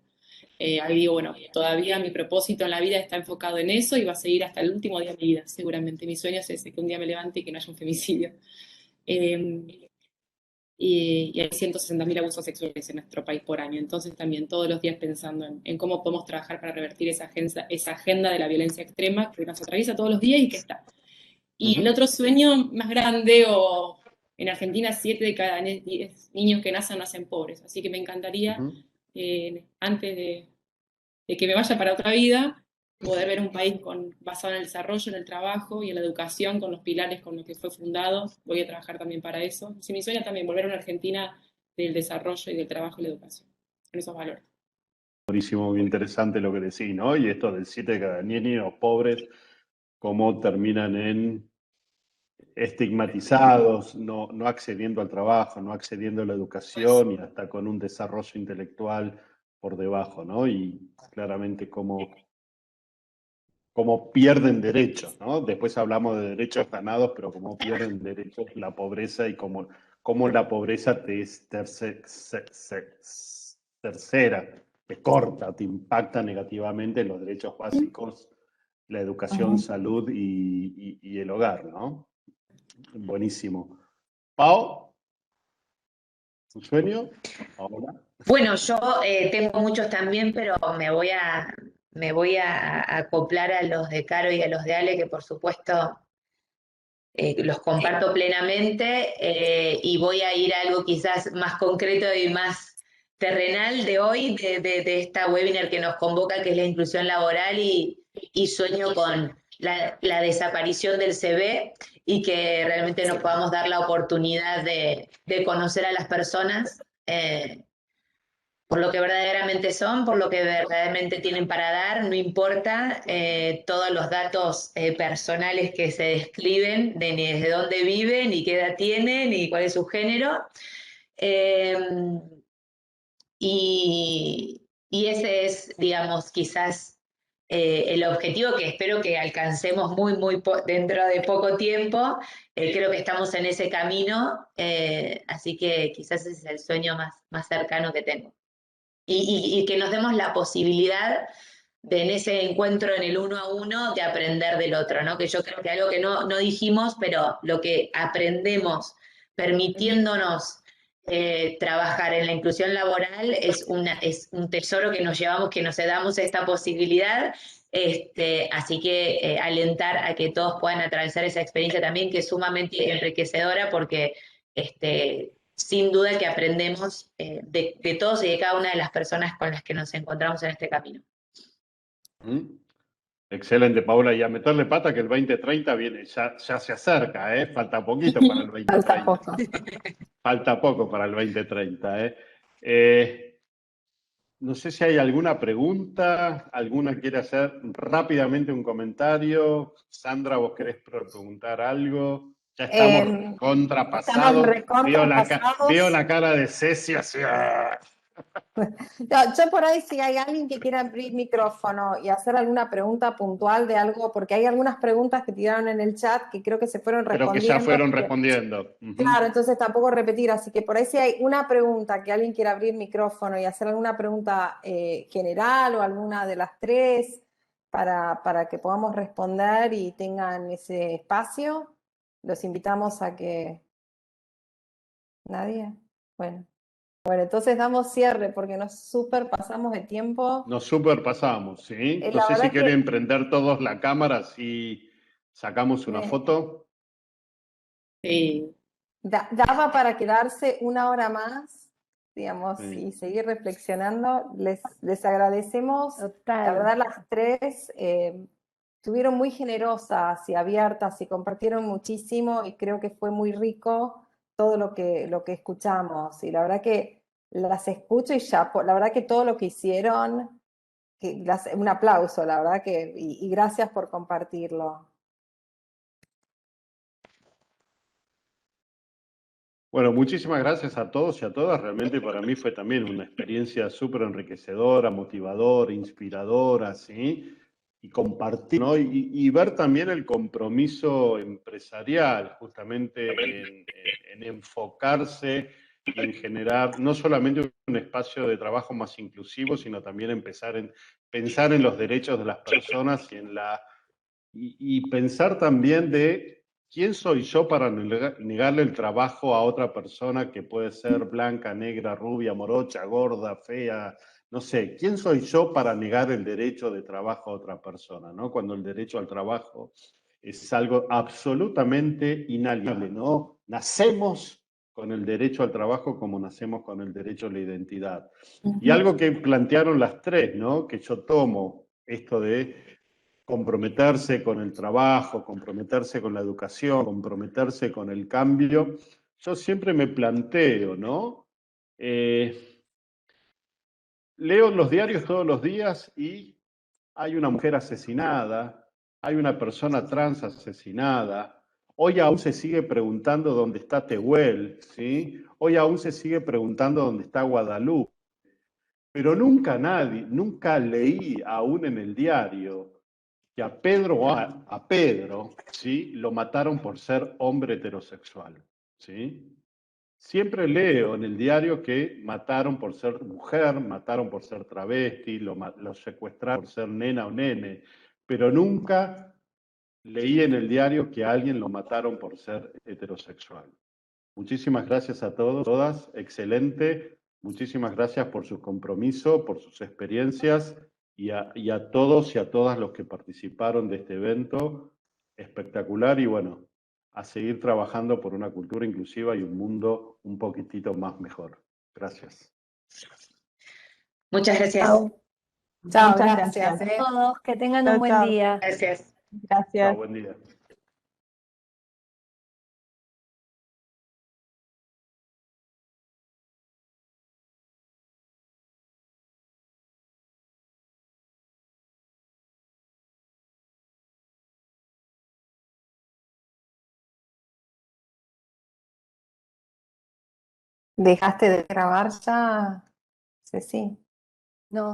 Ahí digo, bueno, todavía mi propósito en la vida está enfocado en eso y va a seguir hasta el último día de mi vida, seguramente. Mi sueño es ese, que un día me levante y que no haya un femicidio. Y hay 160.000 abusos sexuales en nuestro país por año. Entonces también todos los días pensando en cómo podemos trabajar para revertir esa agenda de la violencia extrema que nos atraviesa todos los días y que está. Y el otro sueño más grande, en Argentina 7 de cada 10 niños que nacen pobres. Así que me encantaría, antes de que me vaya para otra vida, poder ver un país basado en el desarrollo, en el trabajo y en la educación, con los pilares con los que fue fundado. Voy a trabajar también para eso. Sí, mi sueño es también volver a una Argentina del desarrollo y del trabajo y la educación, en esos valores. Buenísimo, muy interesante lo que decís, ¿no? Y esto del 7 de cada 10 niños pobres, cómo terminan en estigmatizados, no accediendo al trabajo, no accediendo a la educación y hasta con un desarrollo intelectual por debajo, ¿no? Y claramente cómo pierden derechos, ¿no? Después hablamos de derechos ganados, pero cómo pierden derechos la pobreza y cómo la pobreza te es tercera, te corta, te impacta negativamente en los derechos básicos, la educación, salud y el hogar, ¿no? Buenísimo. Pau, ¿tu sueño? Ahora. Bueno, yo tengo muchos también, pero me voy a acoplar a los de Caro y a los de Ale, que por supuesto los comparto plenamente, y voy a ir a algo quizás más concreto y más terrenal de hoy, de esta webinar que nos convoca, que es la inclusión laboral, y sueño con la desaparición del CV y que realmente nos podamos dar la oportunidad de conocer a las personas por lo que verdaderamente son, por lo que verdaderamente tienen para dar, no importa todos los datos personales que se describen, ni desde dónde viven, ni qué edad tienen, ni cuál es su género. Y ese es, digamos, quizás el objetivo que espero que alcancemos muy dentro de poco tiempo. Creo que estamos en ese camino, así que quizás ese es el sueño más cercano que tengo. Y que nos demos la posibilidad en ese encuentro en el uno a uno de aprender del otro, ¿no? Que yo creo que algo que no dijimos, pero lo que aprendemos permitiéndonos trabajar en la inclusión laboral es un tesoro que nos llevamos, que nos damos esta posibilidad. Así que alentar a que todos puedan atravesar esa experiencia también, que es sumamente enriquecedora, porque sin duda que aprendemos de todos y de cada una de las personas con las que nos encontramos en este camino. Excelente, Paola, y a meterle pata que el 2030 viene, ya se acerca, ¿eh? Falta poquito para el 2030. Falta poco. Falta poco para el 2030, ¿eh? No sé si hay alguna pregunta, alguna quiere hacer rápidamente un comentario. Sandra, ¿vos querés preguntar algo? Ya estamos contrapasados. Veo la cara de Ceci así. No, yo por ahí si hay alguien que quiera abrir micrófono y hacer alguna pregunta puntual de algo, porque hay algunas preguntas que tiraron en el chat que creo que se fueron Pero respondiendo. que ya fueron respondiendo. Claro, entonces tampoco repetir, así que por ahí si hay una pregunta que alguien quiera abrir micrófono y hacer alguna pregunta general o alguna de las tres para que podamos responder y tengan ese espacio, los invitamos a que... ¿Nadie? Bueno, entonces damos cierre porque nos super pasamos de tiempo. Nos super pasamos, ¿sí? No sé si quieren prender todos la cámara, si sacamos una foto. Sí. Daba para quedarse una hora más, digamos, Sí. y seguir reflexionando. Les agradecemos. Total. La verdad, las tres estuvieron muy generosas y abiertas y compartieron muchísimo y creo que fue muy rico todo lo que escuchamos. Y la verdad que las escucho y ya, la verdad que todo lo que hicieron, un aplauso, la verdad que, y gracias por compartirlo. Bueno, muchísimas gracias a todos y a todas. Realmente para mí fue también una experiencia súper enriquecedora, motivadora, inspiradora, ¿sí? Y compartir, ¿no? Y ver también el compromiso empresarial, justamente en enfocarse y en generar no solamente un espacio de trabajo más inclusivo, sino también pensar en los derechos de las personas y pensar también de ¿quién soy yo para negarle el trabajo a otra persona que puede ser blanca, negra, rubia, morocha, gorda, fea? No sé, ¿quién soy yo para negar el derecho de trabajo a otra persona, ¿no? Cuando el derecho al trabajo es algo absolutamente inalienable, ¿no? Nacemos con el derecho al trabajo como nacemos con el derecho a la identidad. Y algo que plantearon las tres, ¿no? Que yo tomo esto de comprometerse con el trabajo, comprometerse con la educación, comprometerse con el cambio, yo siempre me planteo, ¿no? Leo los diarios todos los días y hay una mujer asesinada, hay una persona trans asesinada, hoy aún se sigue preguntando dónde está Tehuel, ¿sí? Hoy aún se sigue preguntando dónde está Guadalupe, pero nunca leí aún en el diario que a Pedro, ¿sí? Lo mataron por ser hombre heterosexual, ¿sí? Siempre leo en el diario que mataron por ser mujer, mataron por ser travesti, lo secuestraron por ser nena o nene, pero nunca leí en el diario que a alguien lo mataron por ser heterosexual. Muchísimas gracias a todos, todas, excelente. Muchísimas gracias por su compromiso, por sus experiencias y a todos y a todas los que participaron de este evento espectacular y bueno, a seguir trabajando por una cultura inclusiva y un mundo un poquitito más mejor. Gracias. Muchas gracias. Chao. Chao, Muchas gracias. gracias. A todos, que tengan Chao, un buen chao. día. Gracias. Gracias. Chao, buen día. ¿Dejaste de grabar ya, Ceci?